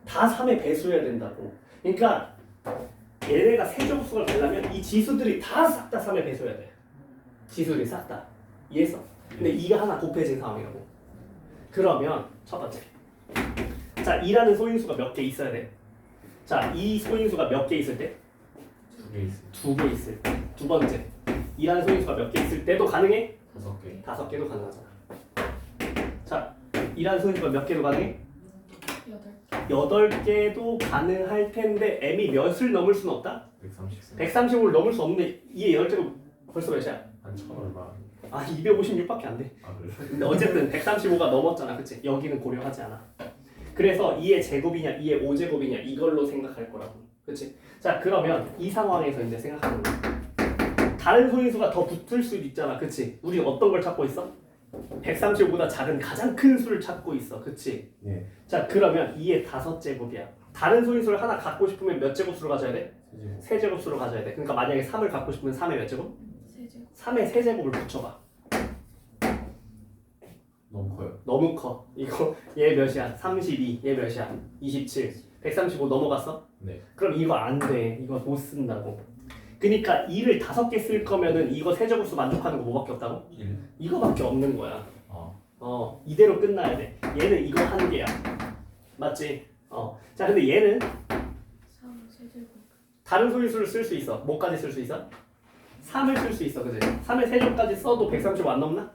[SPEAKER 1] 다 3의 배수여야 된다고. 그러니까 얘네가 세제곱수가 되려면 이 지수들이 다 싹 다 3의 배수여야 돼. 지수들이 싹 다. 이해했어? 근데 2가 하나 곱해진 상황이라고. 그러면 첫 번째. 자, 2라는 소인수가 몇 개 있어야 돼? 자, 이 소인수가 몇 개 있을 때?
[SPEAKER 2] 2개 있어요.
[SPEAKER 1] 2개 있을 때. 두 번째. 2라는 소인수가 몇 개 있을 때도 가능해?
[SPEAKER 2] 5개.
[SPEAKER 1] 5개도 가능하잖아. 자, 2라는 소인수가 몇 개도 가능해?
[SPEAKER 3] 8개.
[SPEAKER 1] 8개도 가능할 텐데 m이 몇을 넘을 수는 없다?
[SPEAKER 2] 130.
[SPEAKER 1] 135를 넘을 수 없는데 2의 8제곱 벌써 몇이야?
[SPEAKER 2] 한 1000얼마.
[SPEAKER 1] 아, 256밖에 안 돼.
[SPEAKER 2] 아, 그래요?
[SPEAKER 1] 근데 어쨌든 135가 넘었잖아, 그치? 여기는 고려하지 않아. 그래서 2의 제곱이냐 2의 5제곱이냐 이걸로 생각할 거라고, 그치? 자, 그러면 이 상황에서 이제 생각하는 거야. 다른 소인수가 더 붙을 수도 있잖아, 그치? 우리 어떤 걸 찾고 있어? 135보다 작은 가장 큰 수를 찾고 있어, 그치?
[SPEAKER 2] 예.
[SPEAKER 1] 자, 그러면 2의 5제곱이야. 다른 소인수를 하나 갖고 싶으면 몇 제곱수로 가져야 돼?
[SPEAKER 2] 세제곱.
[SPEAKER 1] 세제곱수로 가져야 돼. 그러니까 만약에 3을 갖고 싶으면 3의 몇 제곱?
[SPEAKER 3] 세제곱.
[SPEAKER 1] 3의 세제곱을 붙여봐.
[SPEAKER 2] 너무 커요.
[SPEAKER 1] 너무 커. 이거 얘 몇이야? 32. 얘 몇이야? 27. 135 넘어갔어?
[SPEAKER 2] 네.
[SPEAKER 1] 그럼 이거 안 돼. 이거 못 쓴다고. 그러니까 2를 5개 쓸 거면은 이거 세제곱수 만족하는 거 뭐밖에 없다고?
[SPEAKER 2] 1.
[SPEAKER 1] 이거밖에 없는 거야.
[SPEAKER 2] 아.
[SPEAKER 1] 이대로 끝나야 돼. 얘는 이거 한 개야. 맞지? 자, 근데 얘는
[SPEAKER 3] 3 세제곱.
[SPEAKER 1] 다른 소인수를 쓸 수 있어. 뭐까지 쓸 수 있어? 3을 쓸 수 있어. 그지? 3의 세제곱까지 써도 135 안 넘나?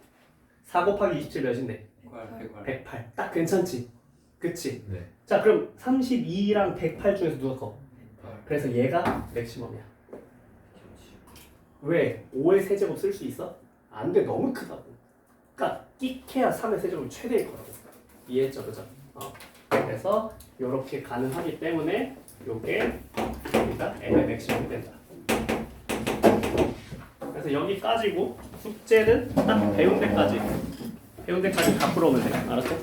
[SPEAKER 1] 4 곱하기 27 몇인데? 108. 딱 괜찮지? 그치?
[SPEAKER 2] 네.
[SPEAKER 1] 자, 그럼 32랑 108 중에서 누가 커? 그래서 얘가 맥시멈이야. 왜? 5의 세제곱 쓸 수 있어? 안 돼. 너무 크다고. 그러니까 끽해야 3의 세제곱이 최대일 거라고. 이해했죠? 그죠? 그래서 이렇게 가능하기 때문에 요게 여기가 n의 맥시멈이 된다. 그래서 여기까지고 숙제는 딱 배운 데까지 다 풀어오면 돼. 알았어?